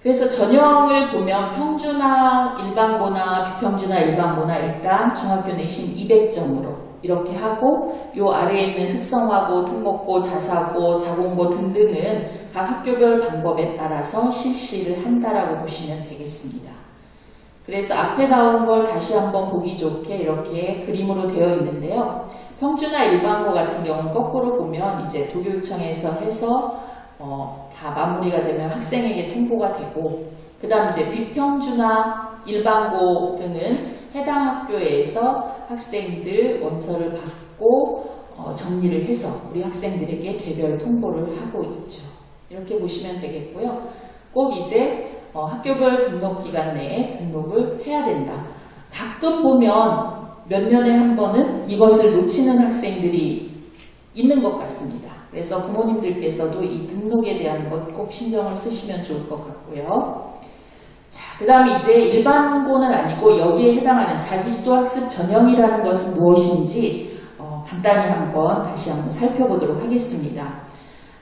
그래서 전형을 보면 평준화 일반고나 비평준화 일반고나 일단 중학교 내신 200점으로 이렇게 하고, 요 아래에 있는 특성화고, 특목고, 자사고, 자공고 등등은 각 학교별 방법에 따라서 실시를 한다라고 보시면 되겠습니다. 그래서 앞에 나온 걸 다시 한번 보기 좋게 이렇게 그림으로 되어 있는데요. 평준화 일반고 같은 경우는 거꾸로 보면 이제 도교육청에서 해서 다 마무리가 되면 학생에게 통보가 되고, 그 다음 이제 비평준화 일반고 등은 해당 학교에서 학생들 원서를 받고 정리를 해서 우리 학생들에게 개별 통보를 하고 있죠. 이렇게 보시면 되겠고요. 꼭 이제 학교별 등록 기간 내에 등록을 해야 된다. 가끔 보면 몇 년에 한 번은 이것을 놓치는 학생들이 있는 것 같습니다. 그래서 부모님들께서도 이 등록에 대한 것 꼭 신경을 쓰시면 좋을 것 같고요. 자, 그 다음에 이제 일반고는 아니고 여기에 해당하는 자기주도학습 전형이라는 것은 무엇인지 간단히 다시 한번 살펴보도록 하겠습니다.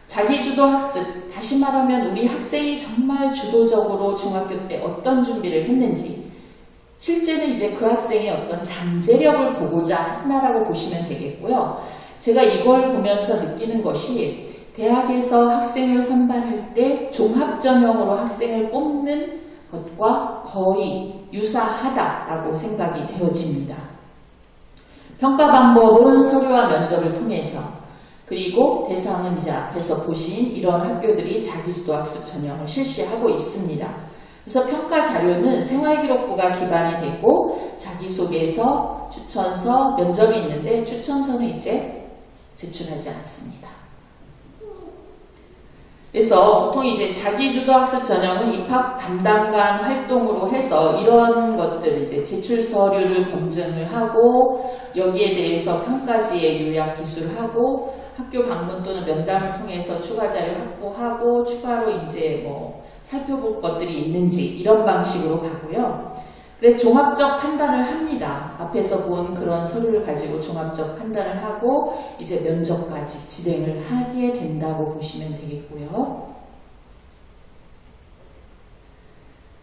자기주도학습, 다시 말하면 우리 학생이 정말 주도적으로 중학교 때 어떤 준비를 했는지, 실제는 이제 그 학생의 어떤 잠재력을 보고자 한다라고 보시면 되겠고요. 제가 이걸 보면서 느끼는 것이 대학에서 학생을 선발할 때 종합전형으로 학생을 뽑는 것과 거의 유사하다라고 생각이 되어집니다. 평가 방법은 서류와 면접을 통해서, 그리고 대상은 이제 앞에서 보신 이런 학교들이 자기주도학습 전형을 실시하고 있습니다. 그래서 평가 자료는 생활기록부가 기반이 되고 자기소개서, 추천서, 면접이 있는데 추천서는 이제 제출하지 않습니다. 그래서 보통 이제 자기주도학습 전형은 입학 담당관 활동으로 해서 이런 것들 이제 제출 서류를 검증을 하고 여기에 대해서 평가지의 요약 기술을 하고 학교 방문 또는 면담을 통해서 추가 자료 확보하고 추가로 이제 살펴볼 것들이 있는지 이런 방식으로 가고요. 그래서 종합적 판단을 합니다. 앞에서 본 그런 서류를 가지고 종합적 판단을 하고 이제 면접까지 진행을 하게 된다고 보시면 되겠고요.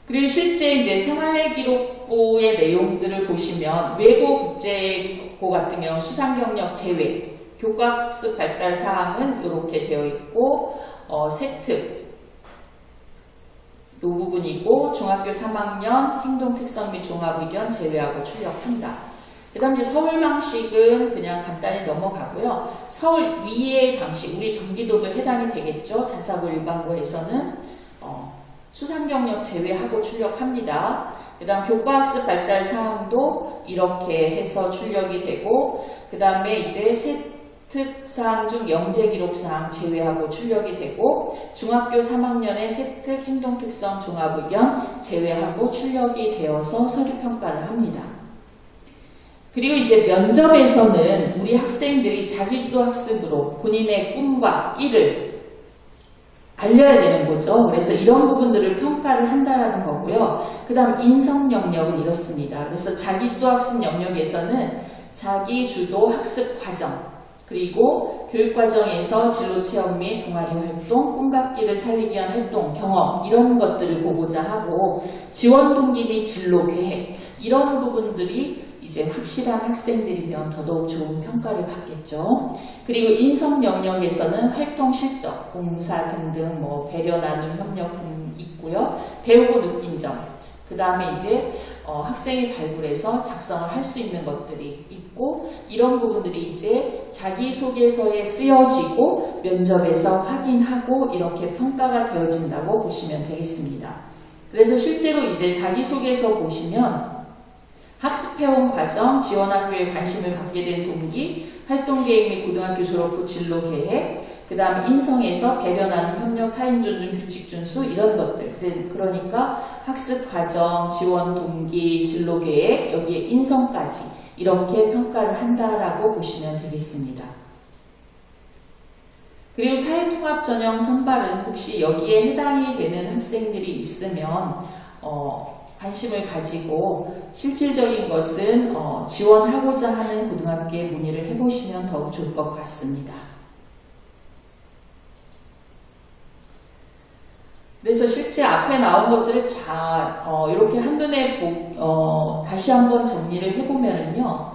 그리고 실제 이제 생활기록부의 내용들을 보시면 외고 국제고 같은 경우 수상경력 제외, 교과학습 발달 사항은 이렇게 되어 있고 세특 이 부분이고 중학교 3학년 행동특성 및 종합의견 제외하고 출력한다. 그 다음 이제 서울 방식은 그냥 간단히 넘어가고요. 서울 위의 방식, 우리 경기도도 해당이 되겠죠. 자사고 일반고에서는 수상경력 제외하고 출력합니다. 그 다음 교과학습 발달 사항도 이렇게 해서 출력이 되고 그 다음에 이제 세특사항 중 영재기록사항 제외하고 출력이 되고 중학교 3학년의 세특 행동특성 종합의견 제외하고 출력이 되어서 서류평가를 합니다. 그리고 이제 면접에서는 우리 학생들이 자기주도 학습으로 본인의 꿈과 끼를 알려야 되는 거죠. 그래서 이런 부분들을 평가를 한다는 거고요. 그 다음 인성 영역은 이렇습니다. 그래서 자기주도 학습 영역에서는 자기주도 학습 과정, 그리고 교육과정에서 진로체험 및 동아리 활동, 꿈과 끼를 살리기 위한 활동, 경험 이런 것들을 보고자 하고 지원 동기 및 진로 계획 이런 부분들이 이제 확실한 학생들이면 더더욱 좋은 평가를 받겠죠. 그리고 인성 영역에서는 활동 실적, 봉사 등등 배려 나눔 협력 등 있고요. 배우고 느낀 점, 그 다음에 이제 학생이 발굴해서 작성을 할 수 있는 것들이 있고 이런 부분들이 이제 자기소개서에 쓰여지고 면접에서 확인하고 이렇게 평가가 되어진다고 보시면 되겠습니다. 그래서 실제로 이제 자기소개서 보시면 학습해온 과정, 지원학교에 관심을 갖게 된 동기, 활동계획 및 고등학교 졸업 후 진로계획, 그 다음에 인성에서 배려 나눔 협력 타인 존중 규칙 준수 이런 것들. 그러니까 학습 과정, 지원 동기, 진로계획, 여기에 인성까지 이렇게 평가를 한다라고 보시면 되겠습니다. 그리고 사회통합전형 선발은 혹시 여기에 해당이 되는 학생들이 있으면 관심을 가지고 실질적인 것은 지원하고자 하는 고등학교에 문의를 해보시면 더욱 좋을 것 같습니다. 그래서 실제 앞에 나온 것들을 이렇게 한눈에 다시 한번 정리를 해보면요.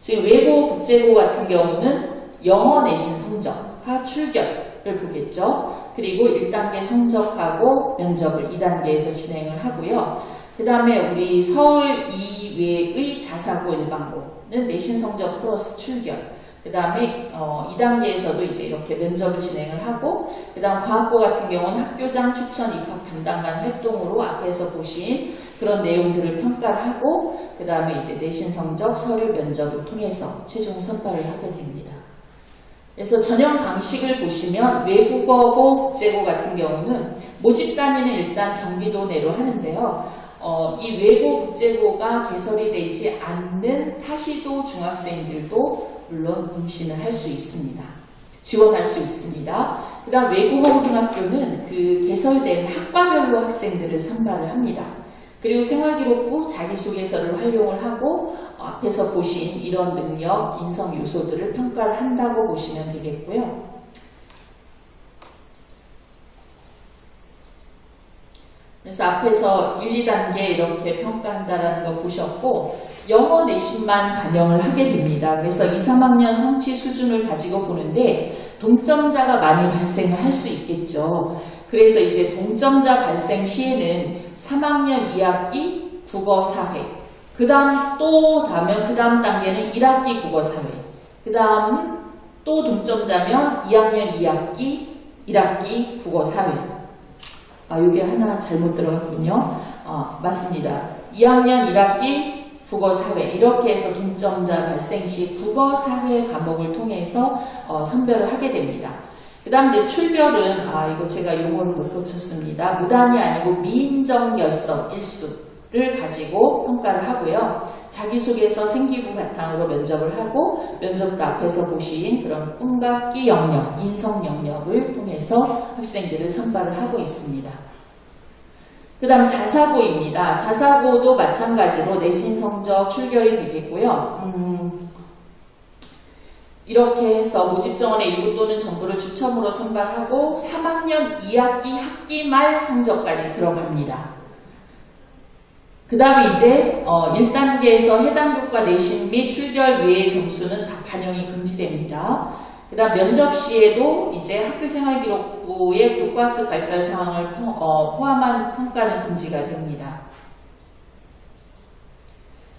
지금 외고, 국제고 같은 경우는 영어 내신 성적과 출결을 보겠죠. 그리고 1단계 성적하고 면접을 2단계에서 진행을 하고요. 그 다음에 우리 서울 이외의 자사고 일반고는 내신 성적 플러스 출결. 그 다음에 2단계에서도 이제 이렇게 면접을 진행을 하고 그 다음 과학고 같은 경우는 학교장 추천 입학 담당관 활동으로 앞에서 보신 그런 내용들을 평가를 하고 그 다음에 이제 내신 성적 서류 면접을 통해서 최종 선발을 하게 됩니다. 그래서 전형 방식을 보시면 외국어고 국제고 같은 경우는 모집 단위는 일단 경기도 내로 하는데요. 이 외고 국제고가 개설이 되지 않는 타시도 중학생들도 물론 응시는 할 수 있습니다. 지원할 수 있습니다. 그 다음 외국어 고등학교는 그 개설된 학과별로 학생들을 선발을 합니다. 그리고 생활기록부 자기소개서를 활용을 하고 앞에서 보신 이런 능력, 인성 요소들을 평가를 한다고 보시면 되겠고요. 그래서 앞에서 1, 2단계 이렇게 평가한다라는 거 보셨고 영어 내신만 반영을 하게 됩니다. 그래서 2, 3학년 성취 수준을 가지고 보는데 동점자가 많이 발생을 할 수 있겠죠. 그래서 이제 동점자 발생 시에는 3학년 2학기 국어사회, 그 다음 또 다음에 그 다음 단계는 1학기 국어사회, 그 다음 또 동점자면 2학년 2학기 1학기 국어사회. 여기 하나 잘못 들어갔군요. 맞습니다. 2학년 1학기 국어사회 이렇게 해서 동점자 발생 시 국어사회 과목을 통해서 선별을 하게 됩니다. 그 다음 이제 출결은 이거 제가 용어를 못 고쳤습니다. 무단이 아니고 미인정 열성 일수를 가지고 평가를 하고요. 자기소개서 생기부 바탕으로 면접을 하고 면접도 앞에서 보신 그런 꿈각기 영역, 인성 영역을 통해서 학생들을 선발을 하고 있습니다. 그 다음 자사고입니다. 자사고도 마찬가지로 내신 성적 출결이 되겠고요. 이렇게 해서 모집정원의 일부 또는 전부를 추첨으로 선발하고 3학년 2학기 학기 말 성적까지 들어갑니다. 그 다음에 이제 1단계에서 해당 교과 내신 및 출결 외의 점수는 다 반영이 금지됩니다. 그 다음 면접 시에도 이제 학교생활기록부의 교과학습 발달 사항을 포함한 평가는 금지가 됩니다.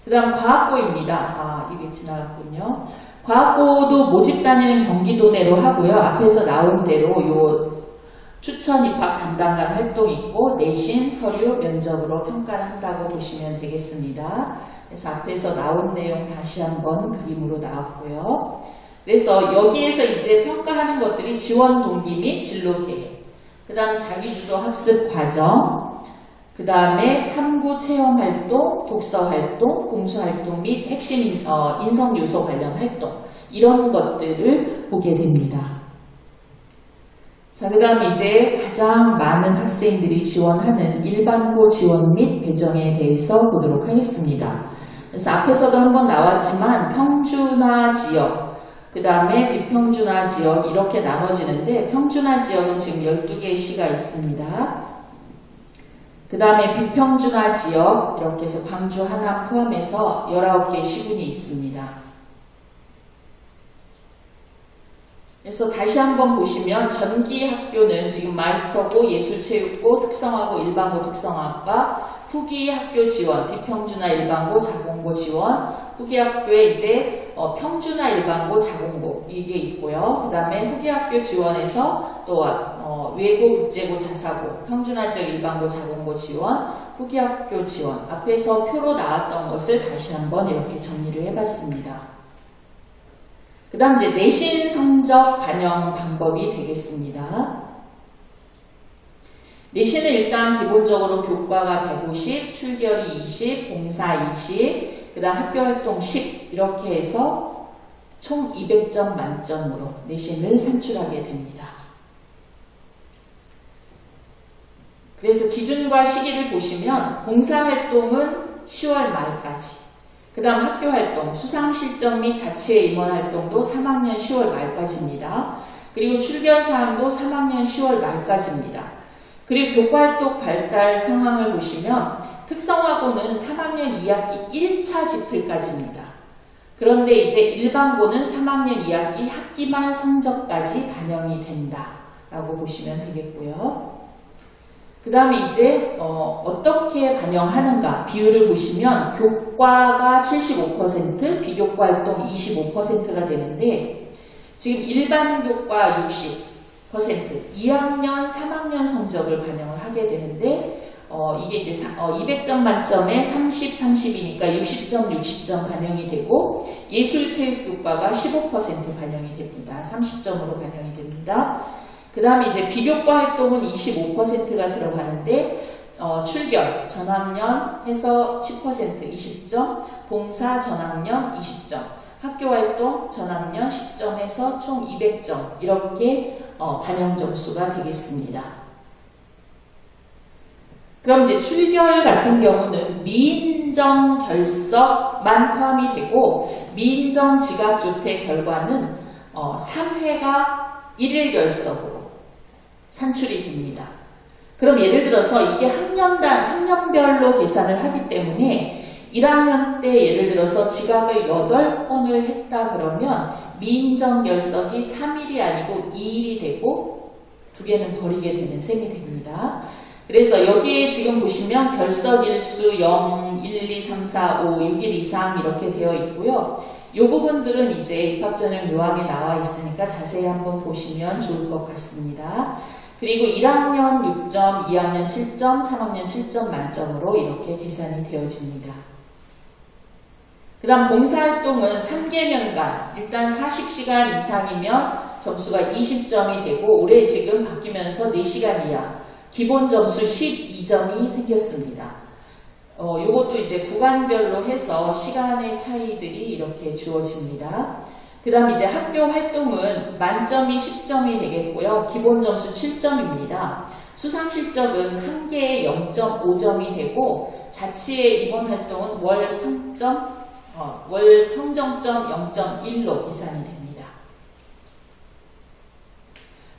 그 다음 과학고입니다. 이게 지나갔군요. 과학고도 모집 단위는 경기도 내로 하고요. 앞에서 나온 대로 요 추천 입학 담당관 활동이 있고 내신, 서류, 면접으로 평가를 한다고 보시면 되겠습니다. 그래서 앞에서 나온 내용 다시 한번 그림으로 나왔고요. 그래서 여기에서 이제 평가하는 것들이 지원 동기 및 진로 계획, 그 다음 자기주도 학습 과정, 그 다음에 탐구 체험 활동, 독서 활동, 공수 활동 및 핵심 인성 요소 관련 활동 이런 것들을 보게 됩니다. 자, 그 다음 이제 가장 많은 학생들이 지원하는 일반고 지원 및 배정에 대해서 보도록 하겠습니다. 그래서 앞에서도 한번 나왔지만 평준화 지역, 그 다음에 비평준화 지역 이렇게 나눠지는데 평준화 지역은 지금 12개의 시가 있습니다. 그 다음에 비평준화 지역 이렇게 해서 광주, 하남 포함해서 19개의 시군이 있습니다. 그래서 다시 한번 보시면 전기 학교는 지금 마이스터고, 예술체육고, 특성화고, 일반고 특성화과, 후기 학교 지원, 비평준화 일반고, 자공고 지원, 후기 학교에 이제 평준화 일반고, 자공고 이게 있고요. 그 다음에 후기 학교 지원에서 또 외고, 국제고, 자사고, 평준화 지역 일반고, 자공고 지원, 후기 학교 지원 앞에서 표로 나왔던 것을 다시 한번 이렇게 정리를 해봤습니다. 그 다음 이제 내신 성적 반영 방법이 되겠습니다. 내신은 일단 기본적으로 교과가 150, 출결이 20, 봉사 20, 그 다음 학교활동 10 이렇게 해서 총 200점 만점으로 내신을 산출하게 됩니다. 그래서 기준과 시기를 보시면 봉사활동은 10월 말까지, 그 다음 학교활동, 수상실전 및 자치회 임원활동도 3학년 10월 말까지입니다. 그리고 출결사항도 3학년 10월 말까지입니다. 그리고 교과활동 발달 상황을 보시면 특성화고는 3학년 2학기 1차 집필까지입니다. 그런데 이제 일반고는 3학년 2학기 학기 말 성적까지 반영이 된다라고 보시면 되겠고요. 그 다음에 이제 어떻게 반영하는가 비율을 보시면 교과가 75%, 비교과 활동 25%가 되는데 지금 일반 교과 60%, 2학년, 3학년 성적을 반영을 하게 되는데 이게 이제 200점 만점에 30, 30이니까 60점, 60점 반영이 되고 예술체육교과가 15% 반영이 됩니다. 30점으로 반영이 됩니다. 그 다음에 이제 비교과 활동은 25%가 들어가는데 출결, 전학년 해서 10% 20점, 봉사 전학년 20점, 학교활동 전학년 10점 해서 총 200점 이렇게 반영 점수가 되겠습니다. 그럼 이제 출결 같은 경우는 미인정 결석만 포함이 되고 미인정 지각조퇴 결과는 3회가 1일 결석으로 산출이 됩니다. 그럼 예를 들어서 이게 학년별로 계산을 하기 때문에 1학년 때 예를 들어서 지각을 8번을 했다 그러면 미인정 결석이 3일이 아니고 2일이 되고 2개는 버리게 되는 셈이 됩니다. 그래서 여기에 지금 보시면 결석 일수 0, 1, 2, 3, 4, 5, 6일 이상 이렇게 되어 있고요. 이 부분들은 이제 입학전형 요항에 나와 있으니까 자세히 한번 보시면 좋을 것 같습니다. 그리고 1학년 6점, 2학년 7점, 3학년 7점 만점으로 이렇게 계산이 되어집니다. 그 다음 봉사활동은 3개년간 일단 40시간 이상이면 점수가 20점이 되고 올해 지금 바뀌면서 4시간 이하 기본 점수 12점이 생겼습니다. 요것도 이제 구간별로 해서 시간의 차이들이 이렇게 주어집니다. 그 다음 이제 학교 활동은 만점이 10점이 되겠고요. 기본 점수 7점입니다. 수상 실적은 한 개에 0.5점이 되고 자치의 이번 활동은 월 평정점 0.1로 계산이 됩니다.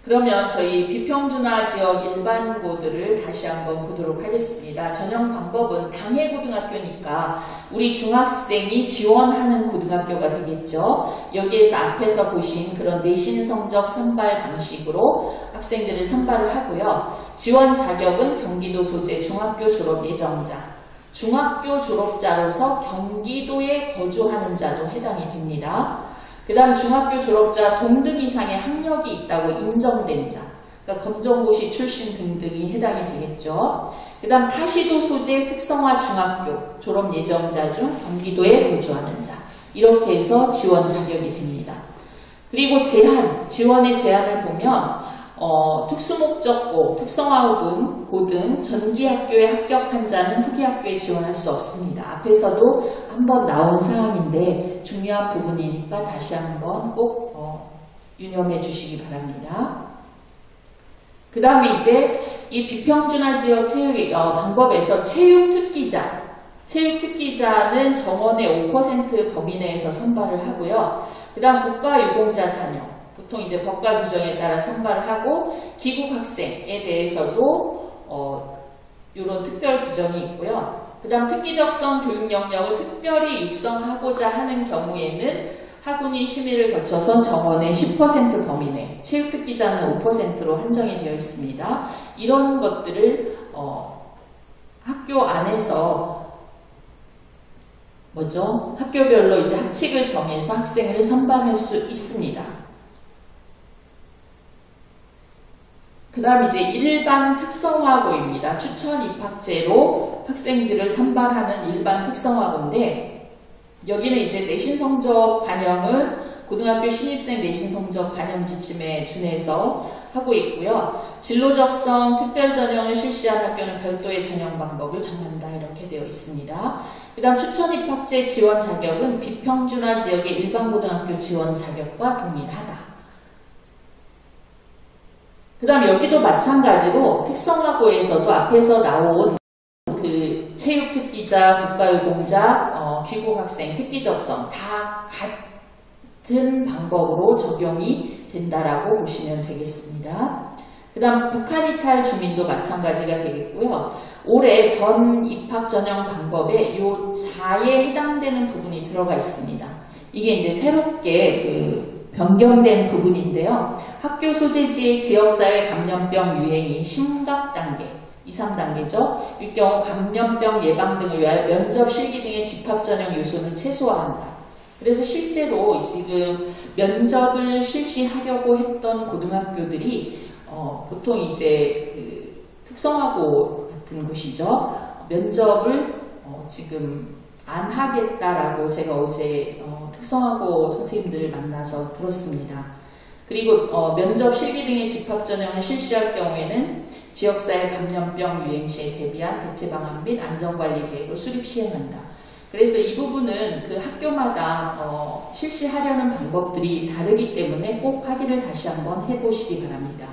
그러면 저희 비평준화 지역 일반고들을 다시 한번 보도록 하겠습니다. 전형 방법은 당해고등학교니까 우리 중학생이 지원하는 고등학교가 되겠죠. 여기에서 앞에서 보신 그런 내신 성적 선발 방식으로 학생들을 선발을 하고요. 지원 자격은 경기도 소재 중학교 졸업 예정자, 중학교 졸업자로서 경기도에 거주하는 자도 해당이 됩니다. 그 다음 중학교 졸업자 동등 이상의 학력이 있다고 인정된 자, 그러니까 검정고시 출신 등등이 해당이 되겠죠. 그 다음 타시도 소재 특성화 중학교 졸업 예정자 중 경기도에 거주하는 자, 이렇게 해서 지원 자격이 됩니다. 그리고 지원의 제한을 보면 특수목적고, 특성화고 등 전기학교에 합격한 자는 후기학교에 지원할 수 없습니다. 앞에서도 한번 나온 사항인데 중요한 부분이니까 다시 한번 꼭 유념해 주시기 바랍니다. 그 다음에 이제 이 비평준화 지역 체육 방법에서 체육특기자는 정원의 5% 범위 내에서 선발을 하고요. 그 다음 국가유공자 자녀, 보통 이제 법과 규정에 따라 선발을 하고 기국 학생에 대해서도 이런 특별 규정이 있고요. 그 다음 특기적성 교육 영역을 특별히 육성하고자 하는 경우에는 학운이 심의를 거쳐서 정원의 10% 범위 내, 체육특기자는 5%로 한정이 되어 있습니다. 이런 것들을 학교 안에서 학교별로 이제 학칙을 정해서 학생을 선발할 수 있습니다. 그 다음 이제 일반 특성화고입니다. 추천 입학제로 학생들을 선발하는 일반 특성화고인데 여기는 이제 내신 성적 반영은 고등학교 신입생 내신 성적 반영 지침에 준해서 하고 있고요. 진로적성 특별 전형을 실시한 학교는 별도의 전형 방법을 정한다 이렇게 되어 있습니다. 그 다음 추천 입학제 지원 자격은 비평준화 지역의 일반 고등학교 지원 자격과 동일하다. 그 다음 여기도 마찬가지로 특성화고에서도 앞에서 나온 그 체육특기자, 국가유공자, 귀국학생, 특기적성 다 같은 방법으로 적용이 된다라고 보시면 되겠습니다. 그 다음 북한 이탈 주민도 마찬가지가 되겠고요. 올해 전 입학 전형 방법에 요 자에 해당되는 부분이 들어가 있습니다. 이게 이제 새롭게 변경된 부분인데요. 학교 소재지의 지역사회 감염병 유행이 심각 단계, 2, 3단계죠. 일 경우 감염병 예방 등을 위하여 면접 실기 등의 집합 전형 요소는 최소화한다. 그래서 실제로 지금 면접을 실시하려고 했던 고등학교들이 보통 이제 특성화고 같은 곳이죠. 면접을 지금 안 하겠다라고 제가 어제 특성화고 선생님들 만나서 들었습니다. 그리고 면접 실기 등의 집합 전형을 실시할 경우에는 지역사회 감염병 유행 시에 대비한 대체 방안 및 안전관리 계획을 수립 시행한다. 그래서 이 부분은 그 학교마다 실시하려는 방법들이 다르기 때문에 꼭 확인을 다시 한번 해보시기 바랍니다.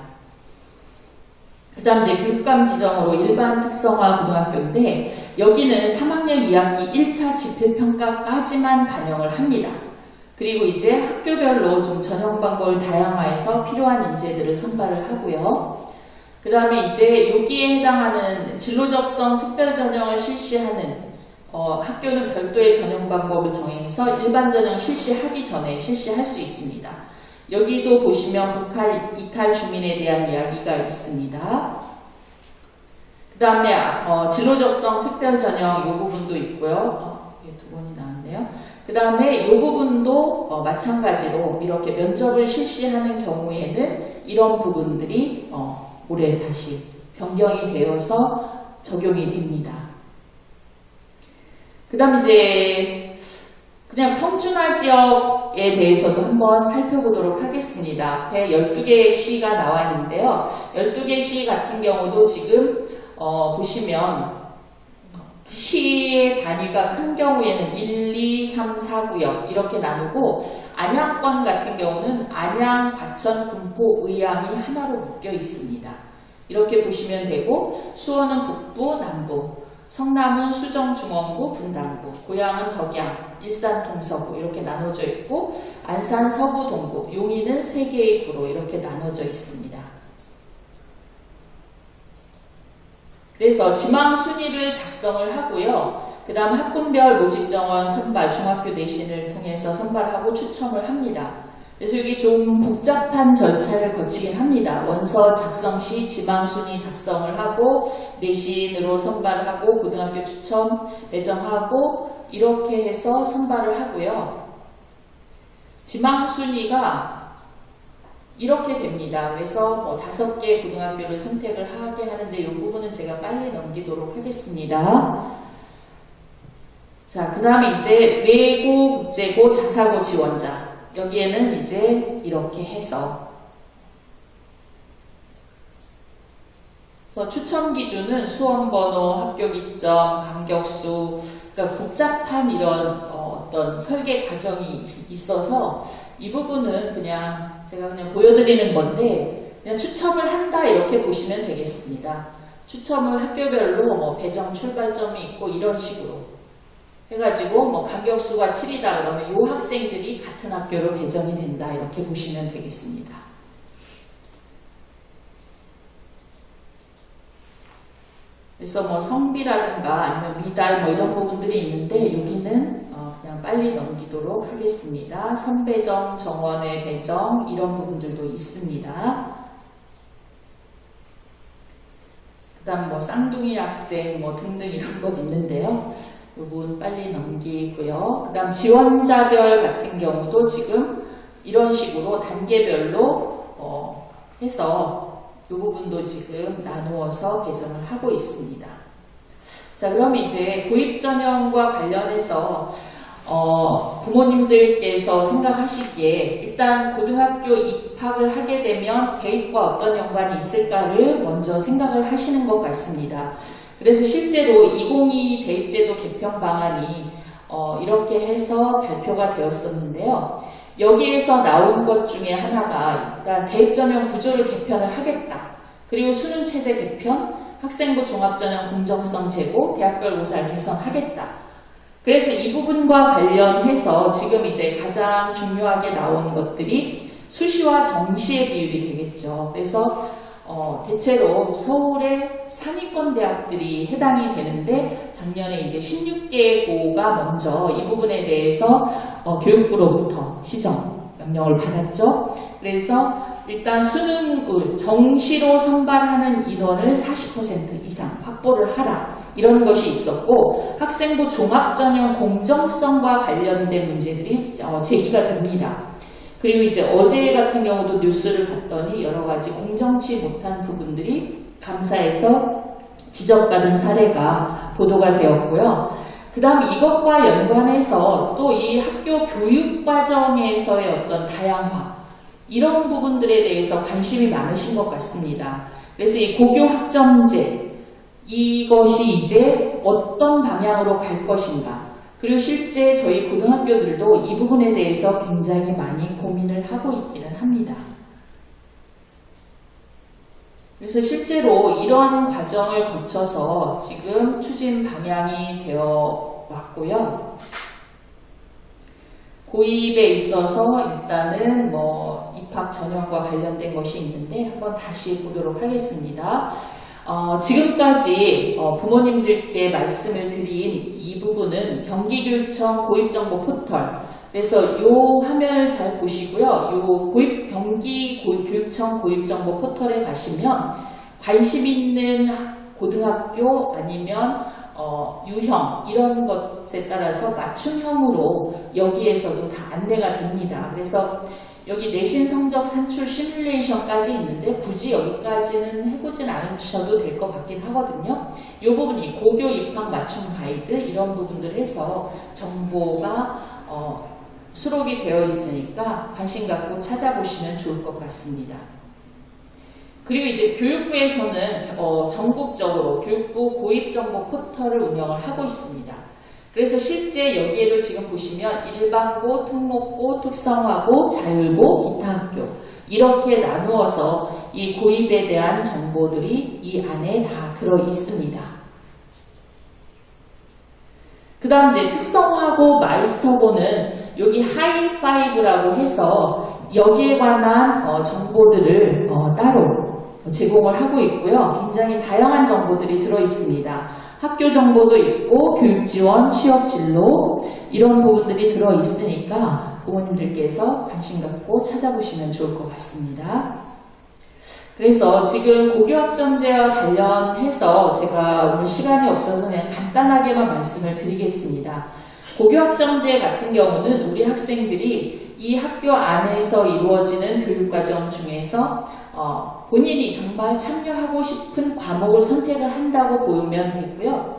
그 다음 이제 교육감 지정으로 일반 특성화 고등학교인데 여기는 3학년 2학기 1차 지필평가까지만 반영을 합니다. 그리고 이제 학교별로 좀 전형 방법을 다양화해서 필요한 인재들을 선발을 하고요. 그 다음에 이제 여기에 해당하는 진로적성 특별 전형을 실시하는 학교는 별도의 전형 방법을 정해서 일반 전형 실시하기 전에 실시할 수 있습니다. 여기도 보시면 북한 이탈 주민에 대한 이야기가 있습니다. 그 다음에 진로적성 특별 전형 이 부분도 있고요. 이게 두 번이 나왔네요. 그 다음에 이 부분도 마찬가지로 이렇게 면접을 실시하는 경우에는 이런 부분들이 올해 다시 변경이 되어서 적용이 됩니다. 그 다음 이제 그냥 평준화 지역에 대해서도 한번 살펴보도록 하겠습니다. 앞에 12개의 시가 나와 있는데요. 12개 시 같은 경우도 지금 보시면 시의 단위가 큰 경우에는 1, 2, 3, 4구역 이렇게 나누고 안양권 같은 경우는 안양, 과천, 군포, 의왕이 하나로 묶여 있습니다. 이렇게 보시면 되고 수원은 북부, 남부, 성남은 수정, 중원구, 분당구, 고양은 덕양, 일산, 동서구 이렇게 나눠져 있고 안산, 서구, 동구, 용인은 3개의 구로 이렇게 나눠져 있습니다. 그래서 지망 순위를 작성을 하고요. 그 다음 학군별 모집정원 선발, 중학교 내신을 통해서 선발하고 추첨을 합니다. 그래서 이게 좀 복잡한 절차를 거치긴 합니다. 원서 작성 시 지망 순위 작성을 하고 내신으로 선발을 하고 고등학교 추첨 배정하고 이렇게 해서 선발을 하고요. 지망 순위가 이렇게 됩니다. 그래서 5개 고등학교를 선택을 하게 하는데 이 부분은 제가 빨리 넘기도록 하겠습니다. 자, 그 다음에 이제 외고, 국제고, 자사고 지원자. 여기에는 이제 이렇게 해서 그래서 추첨 기준은 수험번호, 학교 기점, 감격수, 그러니까 복잡한 이런 어떤 설계 과정이 있어서 이 부분은 그냥 제가 그냥 보여드리는 건데 그냥 추첨을 한다 이렇게 보시면 되겠습니다. 추첨을 학교별로 배정 출발점이 있고 이런 식으로 해가지고 감격수가 7이다 그러면 이 학생들이 같은 학교로 배정이 된다 이렇게 보시면 되겠습니다. 그래서 성비라든가 아니면 미달 이런 부분들이 있는데 여기는 그냥 빨리 넘기도록 하겠습니다. 선배정, 정원회 배정 이런 부분들도 있습니다. 그 다음 쌍둥이 학생 등등 이런 것 있는데요. 이 부분 빨리 넘기고요. 그 다음 지원자별 같은 경우도 지금 이런 식으로 단계별로 해서 이 부분도 지금 나누어서 배정을 하고 있습니다. 자, 그럼 이제 고입전형과 관련해서 부모님들께서 생각하시기에 일단 고등학교 입학을 하게 되면 대입과 어떤 연관이 있을까를 먼저 생각을 하시는 것 같습니다. 그래서 실제로 2022 대입제도 개편 방안이 이렇게 해서 발표가 되었었는데요. 여기에서 나온 것 중에 하나가 일단 대입전형 구조를 개편을 하겠다. 그리고 수능체제 개편, 학생부 종합전형 공정성 제고, 대학별 모사를 개선하겠다. 그래서 이 부분과 관련해서 지금 이제 가장 중요하게 나온 것들이 수시와 정시의 비율이 되겠죠. 그래서 대체로 서울의 상위권 대학들이 해당이 되는데 작년에 이제 16개 고가 먼저 이 부분에 대해서 교육부로부터 시정 명령을 받았죠. 그래서 일단 수능을 정시로 선발하는 인원을 40% 이상 확보를 하라 이런 것이 있었고 학생부 종합전형 공정성과 관련된 문제들이 제기가 됩니다. 그리고 이제 어제 같은 경우도 뉴스를 봤더니 여러 가지 공정치 못한 부분들이 감사에서 지적받은 사례가 보도가 되었고요. 그 다음 이것과 연관해서 또 이 학교 교육과정에서의 어떤 다양화, 이런 부분들에 대해서 관심이 많으신 것 같습니다. 그래서 이 고교학점제, 이것이 이제 어떤 방향으로 갈 것인가, 그리고 실제 저희 고등학교들도 이 부분에 대해서 굉장히 많이 고민을 하고 있기는 합니다. 그래서 실제로 이런 과정을 거쳐서 지금 추진 방향이 되어 왔고요. 고입에 있어서 일단은 입학 전형과 관련된 것이 있는데 한번 다시 보도록 하겠습니다. 지금까지 부모님들께 말씀을 드린 이 부분은 경기교육청 고입정보 포털, 그래서 이 화면을 잘 보시고요. 요 경기교육청 고입정보 포털에 가시면 관심 있는 고등학교 아니면 유형 이런 것에 따라서 맞춤형으로 여기에서도 다 안내가 됩니다. 그래서 여기 내신 성적 산출 시뮬레이션까지 있는데 굳이 여기까지는 해보진 않으셔도 될 것 같긴 하거든요. 이 부분이 고교 입학 맞춤 가이드 이런 부분들 해서 정보가 수록이 되어 있으니까 관심 갖고 찾아보시면 좋을 것 같습니다. 그리고 이제 교육부에서는 전국적으로 교육부 고입정보 포털을 운영을 하고 있습니다. 그래서 실제 여기에도 지금 보시면 일반고, 특목고, 특성화고, 자율고, 기타 학교 이렇게 나누어서 이 고입에 대한 정보들이 이 안에 다 들어 있습니다. 그 다음 이제 특성화고, 마이스터고는 여기 하이파이브라고 해서 여기에 관한 정보들을 따로 제공을 하고 있고요. 굉장히 다양한 정보들이 들어 있습니다. 학교 정보도 있고 교육 지원, 취업 진로 이런 부분들이 들어 있으니까 부모님들께서 관심 갖고 찾아보시면 좋을 것 같습니다. 그래서 지금 고교학점제와 관련해서 제가 오늘 시간이 없어서 그냥 간단하게만 말씀을 드리겠습니다. 고교학점제 같은 경우는 우리 학생들이 이 학교 안에서 이루어지는 교육과정 중에서 본인이 정말 참여하고 싶은 과목을 선택을 한다고 보면 되고요.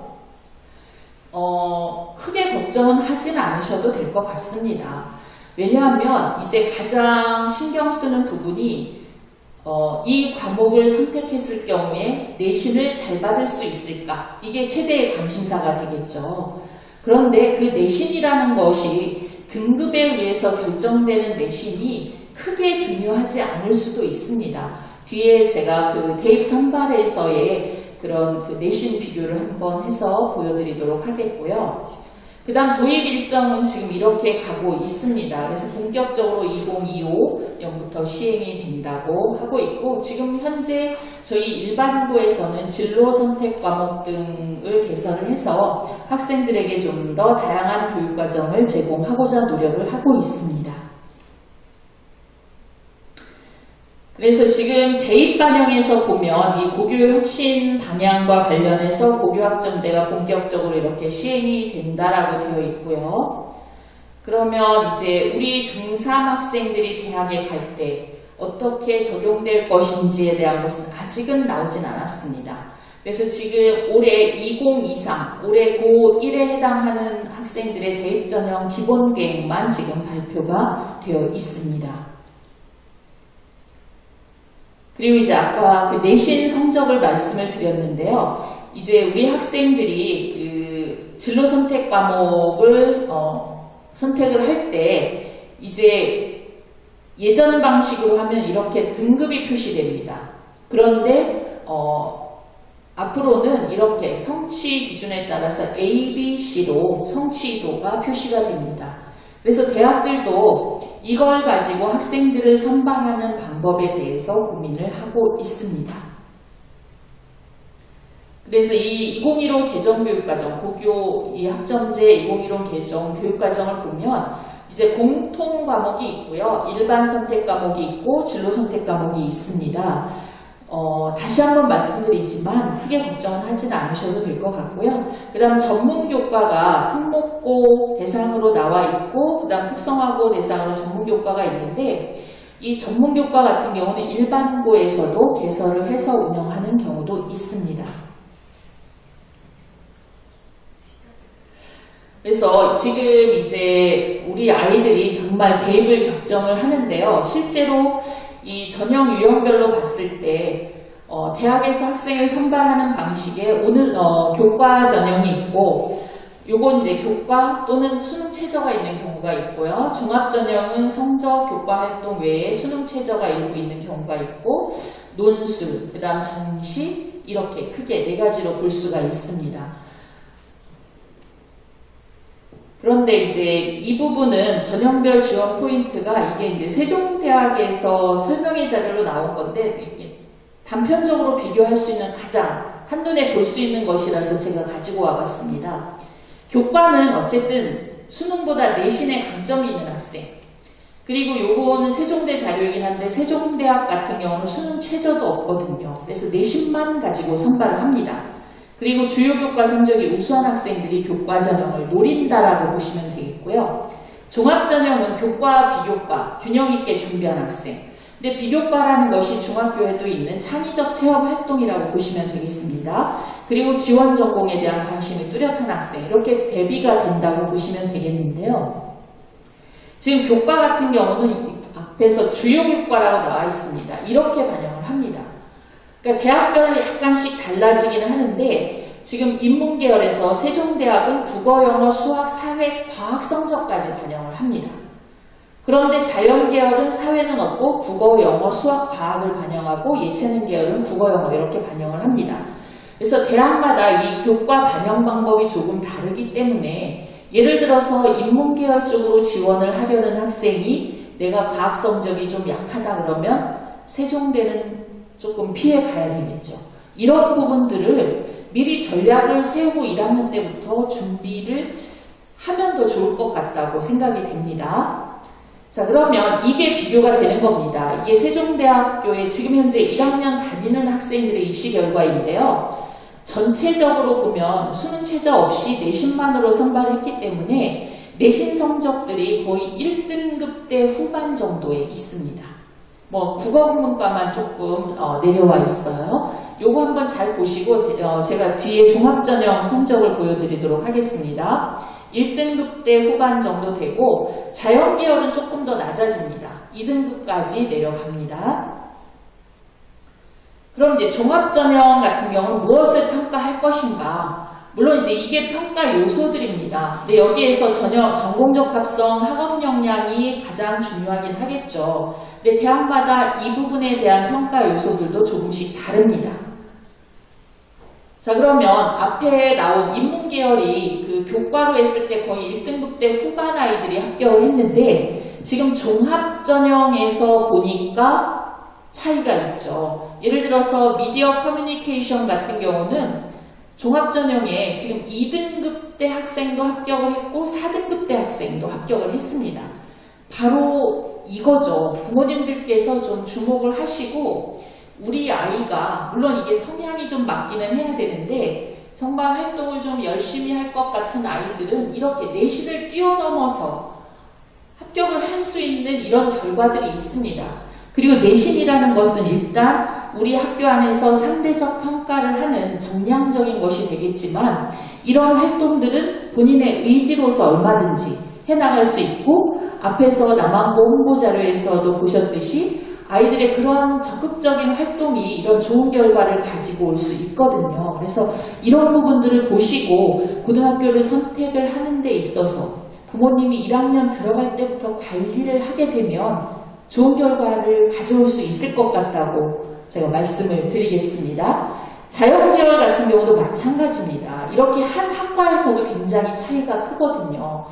크게 걱정은 하진 않으셔도 될 것 같습니다. 왜냐하면 이제 가장 신경 쓰는 부분이 이 과목을 선택했을 경우에 내신을 잘 받을 수 있을까? 이게 최대의 관심사가 되겠죠. 그런데 그 내신이라는 것이 등급에 의해서 결정되는 내신이 크게 중요하지 않을 수도 있습니다. 뒤에 제가 그 대입 선발에서의 그런 그 내신 비교를 한번 해서 보여드리도록 하겠고요. 그 다음 도입 일정은 지금 이렇게 가고 있습니다. 그래서 본격적으로 2025년부터 시행이 된다고 하고 있고, 지금 현재 저희 일반고에서는 진로 선택 과목 등을 개설을 해서 학생들에게 좀 더 다양한 교육과정을 제공하고자 노력을 하고 있습니다. 그래서 지금 대입 반영에서 보면 이 고교육 혁신 방향과 관련해서 고교학점제가 본격적으로 이렇게 시행이 된다라고 되어 있고요. 그러면 이제 우리 중3 학생들이 대학에 갈 때 어떻게 적용될 것인지에 대한 것은 아직은 나오진 않았습니다. 그래서 지금 올해 2023, 올해 고1에 해당하는 학생들의 대입 전형 기본 계획만 지금 발표가 되어 있습니다. 그리고 이제 아까 그 내신 성적을 말씀을 드렸는데요. 이제 우리 학생들이 그 진로 선택 과목을 선택을 할 때 이제 예전 방식으로 하면 이렇게 등급이 표시됩니다. 그런데 앞으로는 이렇게 성취 기준에 따라서 A, B, C로 성취도가 표시가 됩니다. 그래서 대학들도 이걸 가지고 학생들을 선발하는 방법에 대해서 고민을 하고 있습니다. 그래서 이 2015 개정교육과정, 고교 이 학점제 2015 개정 교육과정을 보면 이제 공통 과목이 있고요. 일반 선택 과목이 있고 진로 선택 과목이 있습니다. 다시 한번 말씀드리지만 크게 걱정은 하진 않으셔도 될 것 같고요. 그 다음 전문교과가 특목고 대상으로 나와 있고 그 다음 특성화고 대상으로 전문교과가 있는데 이 전문교과 같은 경우는 일반고에서도 개설을 해서 운영하는 경우도 있습니다. 그래서 지금 이제 우리 아이들이 정말 대입을 결정을 하는데요. 실제로 이 전형 유형별로 봤을 때 대학에서 학생을 선발하는 방식에 교과 전형이 있고, 요건 이제 교과 또는 수능 최저가 있는 경우가 있고요. 종합 전형은 성적, 교과 활동 외에 수능 최저가 일부 있는 경우가 있고, 논술, 그 다음 정시, 이렇게 크게 네 가지로 볼 수가 있습니다. 그런데 이제 이 부분은 전형별 지원 포인트가 이게 이제 세종대학에서 설명의 자료로 나온 건데, 단편적으로 비교할 수 있는 가장 한눈에 볼 수 있는 것이라서 제가 가지고 와봤습니다. 교과는 어쨌든 수능보다 내신에 강점이 있는 학생, 그리고 요거는 세종대 자료이긴 한데 세종대학 같은 경우는 수능 최저도 없거든요. 그래서 내신만 가지고 선발을 합니다. 그리고 주요 교과 성적이 우수한 학생들이 교과 전형을 노린다라고 보시면 되겠고요. 종합 전형은 교과, 비교과, 균형 있게 준비한 학생. 근데 비교과라는 것이 중학교에도 있는 창의적 체험 활동이라고 보시면 되겠습니다. 그리고 지원 전공에 대한 관심이 뚜렷한 학생, 이렇게 대비가 된다고 보시면 되겠는데요. 지금 교과 같은 경우는 앞에서 주요 교과라고 나와 있습니다. 이렇게 반영을 합니다. 그러니까 대학별로 약간씩 달라지기는 하는데, 지금 인문계열에서 세종대학은 국어, 영어, 수학, 사회, 과학 성적까지 반영을 합니다. 그런데 자연계열은 사회는 없고 국어, 영어, 수학, 과학을 반영하고 예체능 계열은 국어, 영어 이렇게 반영을 합니다. 그래서 대학마다 이 교과 반영 방법이 조금 다르기 때문에, 예를 들어서 인문계열 쪽으로 지원을 하려는 학생이 내가 과학 성적이 좀 약하다 그러면 세종대는 조금 피해 가야 되겠죠. 이런 부분들을 미리 전략을 세우고 1학년 때부터 준비를 하면 더 좋을 것 같다고 생각이 됩니다. 자, 그러면 이게 비교가 되는 겁니다. 이게 세종대학교에 지금 현재 1학년 다니는 학생들의 입시 결과인데요. 전체적으로 보면 수능 최저 없이 내신만으로 선발했기 때문에 내신 성적들이 거의 1등급대 후반 정도에 있습니다. 국어국문과만 조금 내려와 있어요. 요거 한번 잘 보시고 제가 뒤에 종합전형 성적을 보여드리도록 하겠습니다. 1등급대 후반 정도 되고 자연계열은 조금 더 낮아집니다. 2등급까지 내려갑니다. 그럼 이제 종합전형 같은 경우는 무엇을 평가할 것인가? 물론 이제 이게 평가 요소들입니다. 근데 여기에서 전공적 합성, 학업 역량이 가장 중요하긴 하겠죠. 근데 대학마다 이 부분에 대한 평가 요소들도 조금씩 다릅니다. 자, 그러면 앞에 나온 인문계열이 그 교과로 했을 때 거의 1등급대 후반 아이들이 합격을 했는데, 지금 종합전형에서 보니까 차이가 있죠. 예를 들어서 미디어 커뮤니케이션 같은 경우는 종합전형에 지금 2등급대 학생도 합격을 했고 4등급대 학생도 합격을 했습니다. 바로 이거죠. 부모님들께서 좀 주목을 하시고, 우리 아이가 물론 이게 성향이 좀 맞기는 해야 되는데 정말 활동을 좀 열심히 할 것 같은 아이들은 이렇게 내신을 뛰어넘어서 합격을 할 수 있는 이런 결과들이 있습니다. 그리고 내신이라는 것은 일단 우리 학교 안에서 상대적 평가를 하는 정량적인 것이 되겠지만, 이런 활동들은 본인의 의지로서 얼마든지 해나갈 수 있고, 앞에서 남한고 홍보자료에서도 보셨듯이 아이들의 그런 적극적인 활동이 이런 좋은 결과를 가지고 올 수 있거든요. 그래서 이런 부분들을 보시고 고등학교를 선택을 하는 데 있어서 부모님이 1학년 들어갈 때부터 관리를 하게 되면 좋은 결과를 가져올 수 있을 것 같다고 제가 말씀을 드리겠습니다. 자연계열 같은 경우도 마찬가지입니다. 이렇게 한 학과에서도 굉장히 차이가 크거든요.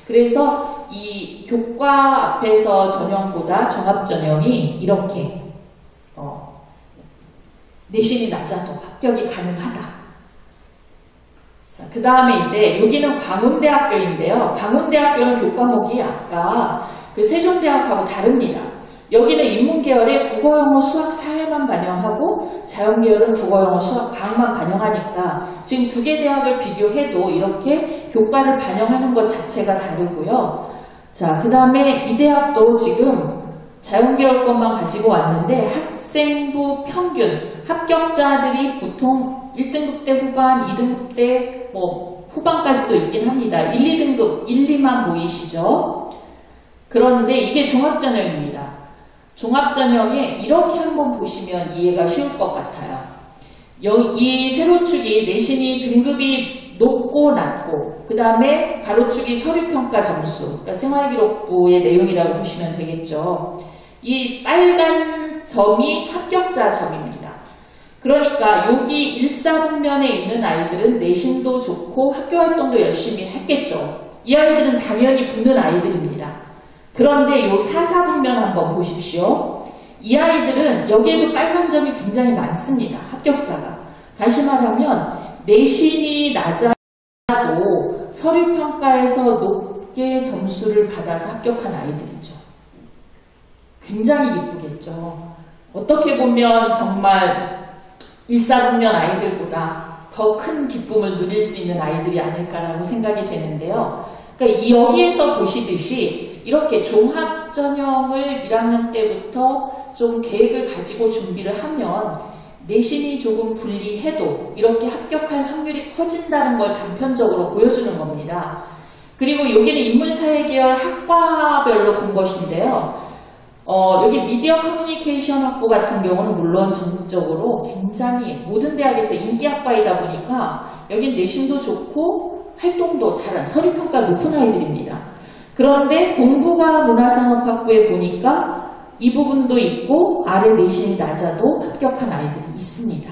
그래서 이 교과 앞에서 전형보다 종합전형이 이렇게 내신이 낮아도 합격이 가능하다. 그 다음에 이제 여기는 광운대학교인데요. 광운대학교는 교과목이 아까 그 세종대학하고 다릅니다. 여기는 인문계열에 국어, 영어, 수학, 사회만 반영하고 자연계열은 국어, 영어, 수학, 과학만 반영하니까 지금 두 개 대학을 비교해도 이렇게 교과를 반영하는 것 자체가 다르고요. 자, 그 다음에 이 대학도 지금 자연계열 것만 가지고 왔는데 학생부 평균 합격자들이 보통 1등급대 후반, 2등급대 후반까지도 있긴 합니다. 1, 2등급, 1, 2만 보이시죠? 그런데 이게 종합전형입니다. 종합전형에 이렇게 한번 보시면 이해가 쉬울 것 같아요. 이 세로축이 내신이 등급이 높고 낮고, 그 다음에 가로축이 서류평가 점수, 그러니까 생활기록부의 내용이라고 보시면 되겠죠. 이 빨간 점이 합격자 점입니다. 그러니까 여기 1, 4분면에 있는 아이들은 내신도 좋고 학교활동도 열심히 했겠죠. 이 아이들은 당연히 붙는 아이들입니다. 그런데 요 4, 4분면 한번 보십시오. 이 아이들은 여기에도 빨간 점이 굉장히 많습니다. 합격자가. 다시 말하면 내신이 낮아도 서류평가에서 높게 점수를 받아서 합격한 아이들이죠. 굉장히 기쁘겠죠. 어떻게 보면 정말 1, 4분면 아이들보다 더 큰 기쁨을 누릴 수 있는 아이들이 아닐까라고 생각이 되는데요. 그러니까 여기에서 보시듯이 이렇게 종합전형을 1학년 때부터 좀 계획을 가지고 준비를 하면 내신이 조금 불리해도 이렇게 합격할 확률이 커진다는 걸 단편적으로 보여주는 겁니다. 그리고 여기는 인문사회계열 학과별로 본 것인데요. 여기 미디어 커뮤니케이션 학부 같은 경우는 물론 전국적으로 굉장히 모든 대학에서 인기학과이다 보니까 여긴 내신도 좋고 활동도 잘한 서류평가 높은 아이들입니다. 그런데 동부가 문화산업학부에 보니까 이 부분도 있고 아래 내신이 낮아도 합격한 아이들이 있습니다.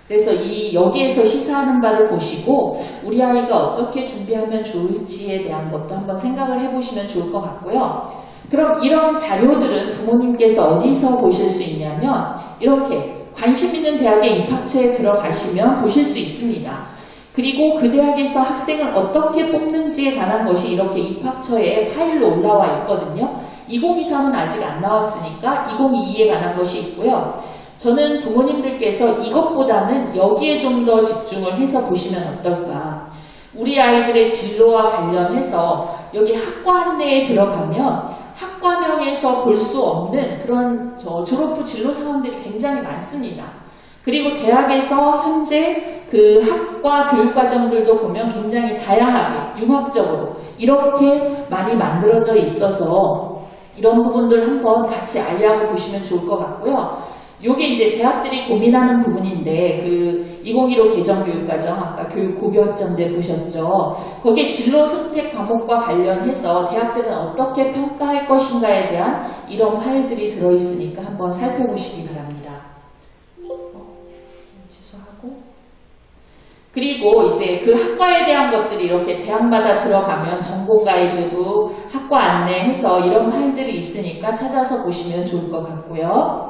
그래서 여기에서 시사하는 바를 보시고 우리 아이가 어떻게 준비하면 좋을지에 대한 것도 한번 생각을 해보시면 좋을 것 같고요. 그럼 이런 자료들은 부모님께서 어디서 보실 수 있냐면 이렇게 관심 있는 대학의 입학처에 들어가시면 보실 수 있습니다. 그리고 그 대학에서 학생을 어떻게 뽑는지에 관한 것이 이렇게 입학처에 파일로 올라와 있거든요. 2023은 아직 안 나왔으니까 2022에 관한 것이 있고요. 저는 부모님들께서 이것보다는 여기에 좀 더 집중을 해서 보시면 어떨까. 우리 아이들의 진로와 관련해서 여기 학과 안내에 들어가면 학과명에서 볼 수 없는 그런 졸업 후 진로 상황들이 굉장히 많습니다. 그리고 대학에서 현재 그 학과 교육과정들도 보면 굉장히 다양하게 융합적으로 이렇게 많이 만들어져 있어서 이런 부분들 한번 같이 아이하고 보시면 좋을 것 같고요. 요게 이제 대학들이 고민하는 부분인데 그 2015 개정교육과정 아까 고교학점제 보셨죠? 거기에 진로 선택 과목과 관련해서 대학들은 어떻게 평가할 것인가에 대한 이런 파일들이 들어있으니까 한번 살펴보시기 바랍니다. 취소하고 그리고 이제 그 학과에 대한 것들이 이렇게 대학마다 들어가면 전공 가이드북, 학과 안내해서 이런 파일들이 있으니까 찾아서 보시면 좋을 것 같고요.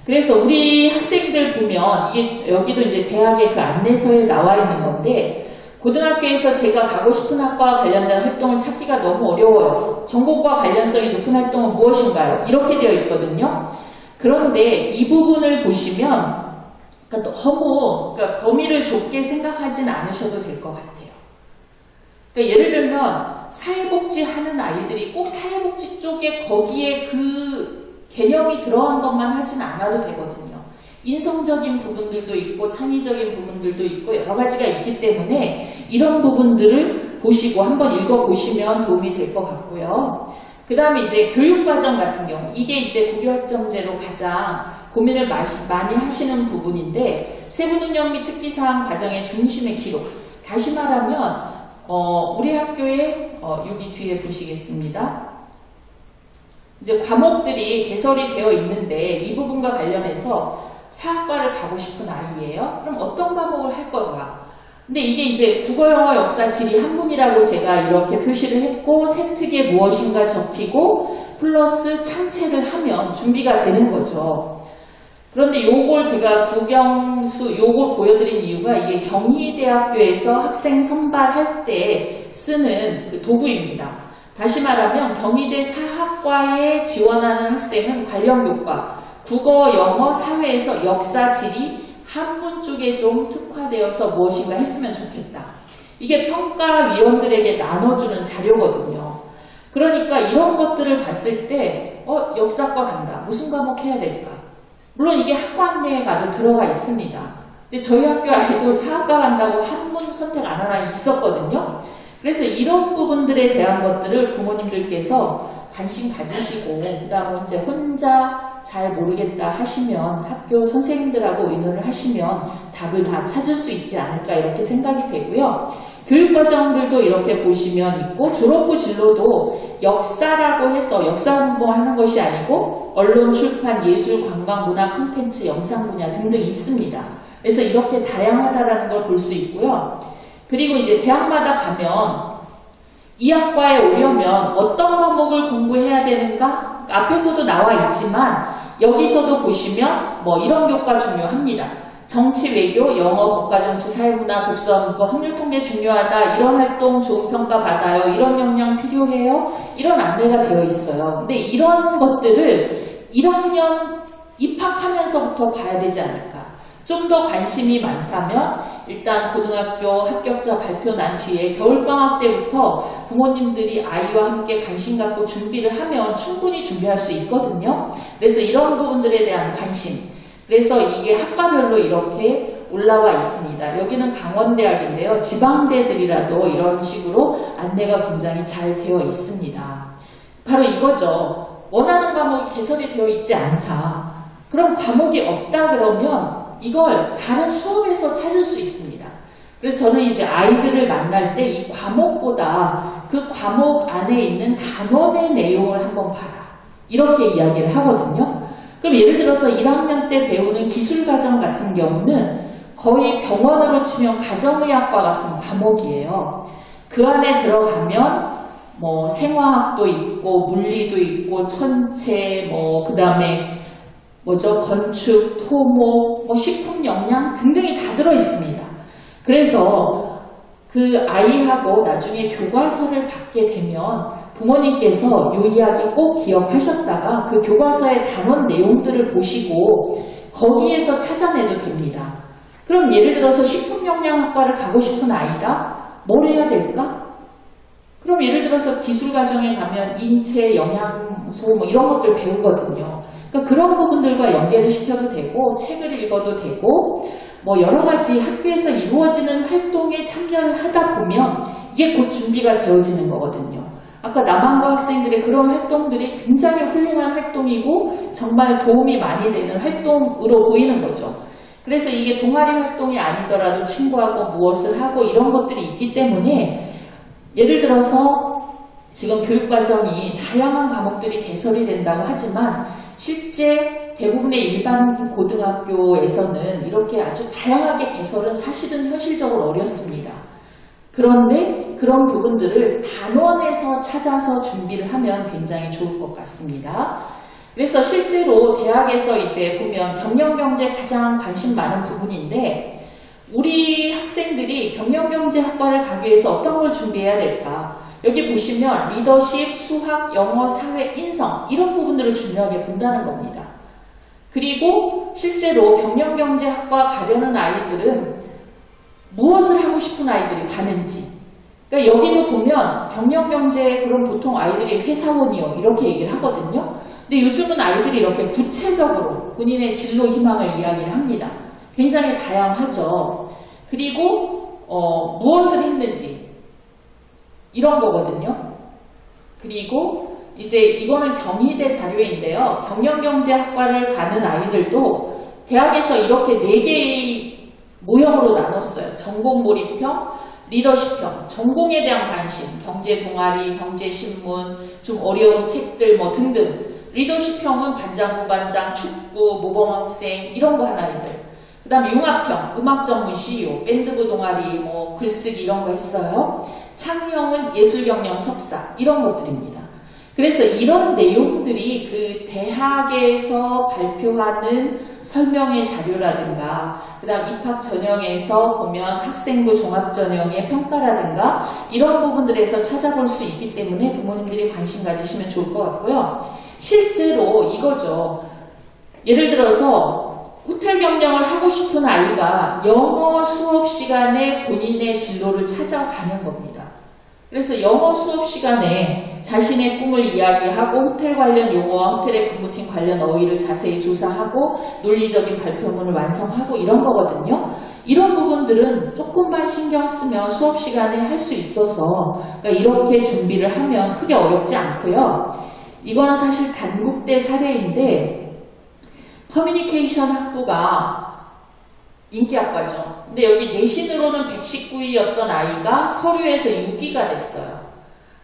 그래서 우리 학생들 보면 이게 여기도 이제 대학의 그 안내서에 나와 있는 건데 고등학교에서 제가 가고 싶은 학과와 관련된 활동을 찾기가 너무 어려워요. 전공과 관련성이 높은 활동은 무엇인가요? 이렇게 되어 있거든요. 그런데 이 부분을 보시면 그러니까 너무 범위를 좁게 생각하진 않으셔도 될 것 같아요. 그러니까 예를 들면 사회복지 하는 아이들이 꼭 사회복지 쪽에 거기에 그 개념이 들어간 것만 하진 않아도 되거든요. 인성적인 부분들도 있고 창의적인 부분들도 있고 여러 가지가 있기 때문에 이런 부분들을 보시고 한번 읽어보시면 도움이 될 것 같고요. 그 다음에 이제 교육과정 같은 경우 이게 이제 고교학점제로 가장 고민을 많이 하시는 부분인데 세부능력 및 특기사항 과정의 중심의 기록. 다시 말하면 우리 학교에 여기 뒤에 보시겠습니다. 이제 과목들이 개설이 되어 있는데 이 부분과 관련해서 사학과를 가고 싶은 아이예요. 그럼 어떤 과목을 할 건가? 근데 이게 이제 국어, 영어, 역사, 지리, 한문이라고 제가 이렇게 표시를 했고 세특에 무엇인가 적히고 플러스 참체를 하면 준비가 되는 거죠. 그런데 요걸 제가 요걸 보여드린 이유가 이게 경희대학교에서 학생 선발할 때 쓰는 그 도구입니다. 다시 말하면 경희대 사학과에 지원하는 학생은 관련 교과, 국어, 영어, 사회에서 역사, 지리, 한문 쪽에 좀 특화되어서 무엇인가 했으면 좋겠다. 이게 평가위원들에게 나눠주는 자료거든요. 그러니까 이런 것들을 봤을 때 역사과 간다. 무슨 과목 해야 될까? 물론 이게 학과 안내에 가도 들어가 있습니다. 근데 저희 학교 아이도 사학과 간다고 한문 선택 안 하나 있었거든요. 그래서 이런 부분들에 대한 것들을 부모님들께서 관심 가지시고, 그 다음에 이제 혼자 잘 모르겠다 하시면 학교 선생님들하고 의논을 하시면 답을 다 찾을 수 있지 않을까 이렇게 생각이 되고요. 교육과정들도 이렇게 보시면 있고, 졸업후 진로도 역사라고 해서 역사 공부하는 것이 아니고 언론, 출판, 예술, 관광, 문화, 콘텐츠, 영상 분야 등등 있습니다. 그래서 이렇게 다양하다라는 걸 볼 수 있고요. 그리고 이제 대학마다 가면 이 학과에 오려면 어떤 과목을 공부해야 되는가? 앞에서도 나와 있지만 여기서도 보시면 뭐 이런 교과 중요합니다. 정치, 외교, 영어, 국가정치, 사회문화, 독서, 문법, 확률통계 중요하다. 이런 활동 좋은 평가 받아요. 이런 역량 필요해요. 이런 안내가 되어 있어요. 근데 이런 것들을 1학년 입학하면서부터 봐야 되지 않을까. 좀 더 관심이 많다면 일단 고등학교 합격자 발표 난 뒤에 겨울방학 때부터 부모님들이 아이와 함께 관심 갖고 준비를 하면 충분히 준비할 수 있거든요. 그래서 이런 부분들에 대한 관심, 그래서 이게 학과별로 이렇게 올라와 있습니다. 여기는 강원대학인데요. 지방대들이라도 이런 식으로 안내가 굉장히 잘 되어 있습니다. 바로 이거죠. 원하는 과목이 개설이 되어 있지 않다. 그럼 과목이 없다 그러면 이걸 다른 수업에서 찾을 수 있습니다. 그래서 저는 이제 아이들을 만날 때 이 과목보다 그 과목 안에 있는 단원의 내용을 한번 봐라. 이렇게 이야기를 하거든요. 그럼 예를 들어서 1학년 때 배우는 기술과정 같은 경우는 거의 병원으로 치면 가정의학과 같은 과목이에요. 그 안에 들어가면 뭐 생화학도 있고 물리도 있고 천체 그 다음에 건축, 토목, 식품 영양 등등이 다 들어 있습니다. 그래서 그 아이하고 나중에 교과서를 받게 되면 부모님께서 이 이야기 꼭 기억하셨다가 그 교과서의 단원 내용들을 보시고 거기에서 찾아내도 됩니다. 그럼 예를 들어서 식품영양학과를 가고 싶은 아이다? 뭘 해야 될까? 그럼 예를 들어서 기술과정에 가면 인체, 영양소 이런 것들 배우거든요. 그러니까 그런 부분들과 연계를 시켜도 되고 책을 읽어도 되고 여러 가지 학교에서 이루어지는 활동에 참여를 하다 보면 이게 곧 준비가 되어지는 거거든요. 아까 남한과 학생들의 그런 활동들이 굉장히 훌륭한 활동이고 정말 도움이 많이 되는 활동으로 보이는 거죠. 그래서 이게 동아리 활동이 아니더라도 친구하고 무엇을 하고 이런 것들이 있기 때문에 예를 들어서 지금 교육과정이 다양한 과목들이 개설이 된다고 하지만 실제 대부분의 일반 고등학교에서는 이렇게 아주 다양하게 개설은 사실은 현실적으로 어렵습니다. 그런데 그런 부분들을 단원에서 찾아서 준비를 하면 굉장히 좋을 것 같습니다. 그래서 실제로 대학에서 이제 보면 경영경제 가장 관심 많은 부분인데 우리 학생들이 경영경제학과를 가기 위해서 어떤 걸 준비해야 될까? 여기 보시면 리더십, 수학, 영어, 사회, 인성 이런 부분들을 중요하게 본다는 겁니다. 그리고 실제로 경영경제학과 가려는 아이들은 무엇을 하고 싶은 아이들이 가는지 그러니까 여기도 보면 경영경제 그럼 보통 아이들이 회사원이요 이렇게 얘기를 하거든요. 근데 요즘은 아이들이 이렇게 구체적으로 본인의 진로 희망을 이야기를 합니다. 굉장히 다양하죠. 그리고 무엇을 했는지 이런 거거든요. 그리고 이제 이거는 경희대 자료인데요. 경영경제학과를 가는 아이들도 대학에서 이렇게 4개의 모형으로 나눴어요. 전공몰입형, 리더십형, 전공에 대한 관심, 경제동아리, 경제신문, 좀 어려운 책들 등등. 리더십형은 반장, 부반장, 축구, 모범학생 이런 거 하는 아이들. 그 다음 융합형, 음악전문 CEO, 밴드부 동아리, 글쓰기 이런 거 했어요. 창의형은 예술경영 석사 이런 것들입니다. 그래서 이런 내용들이 그 대학에서 발표하는 설명의 자료라든가 그 다음 입학 전형에서 보면 학생부 종합전형의 평가라든가 이런 부분들에서 찾아볼 수 있기 때문에 부모님들이 관심 가지시면 좋을 것 같고요. 실제로 이거죠. 예를 들어서 호텔 경영을 하고 싶은 아이가 영어 수업 시간에 본인의 진로를 찾아가는 겁니다. 그래서 영어 수업 시간에 자신의 꿈을 이야기하고 호텔 관련 용어와 호텔의 근무팀 관련 어휘를 자세히 조사하고 논리적인 발표문을 완성하고 이런 거거든요. 이런 부분들은 조금만 신경 쓰면 수업 시간에 할 수 있어서 그러니까 이렇게 준비를 하면 크게 어렵지 않고요. 이거는 사실 단국대 사례인데 커뮤니케이션 학부가 인기학과죠. 근데 여기 내신으로는 119위였던 아이가 서류에서 6위가 됐어요.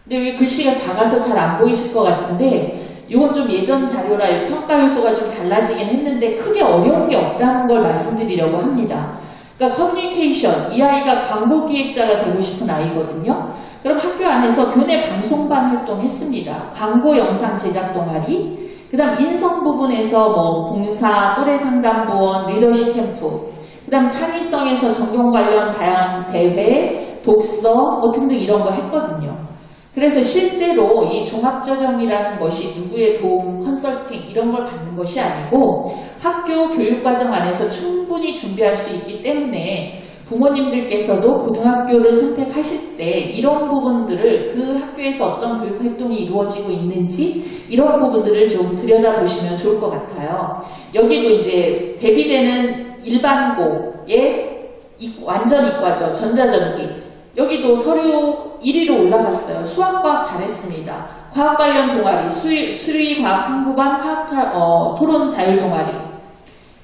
근데 여기 글씨가 작아서 잘 안 보이실 것 같은데 이건 좀 예전 자료라 평가 요소가 좀 달라지긴 했는데 크게 어려운 게 없다는 걸 말씀드리려고 합니다. 그러니까 커뮤니케이션, 이 아이가 광고기획자가 되고 싶은 아이거든요. 그럼 학교 안에서 교내 방송반 활동했습니다. 광고 영상 제작 동아리, 그 다음 인성 부분에서 뭐 봉사, 또래 상담부원, 리더십 캠프, 그 다음 창의성에서 전공 관련 다양한 대회, 독서 뭐 등등 이런 거 했거든요. 그래서 실제로 이 종합저점이라는 것이 누구의 도움, 컨설팅 이런 걸 받는 것이 아니고 학교 교육과정 안에서 충분히 준비할 수 있기 때문에 부모님들께서도 고등학교를 선택하실 때 이런 부분들을 그 학교에서 어떤 교육 활동이 이루어지고 있는지 이런 부분들을 좀 들여다보시면 좋을 것 같아요. 여기도 이제 대비되는 일반고의 완전 이과죠. 전자전기. 여기도 서류 1위로 올라갔어요. 수학과학 잘했습니다. 과학 관련 동아리, 수리과학 탐구반, 토론 자율 동아리.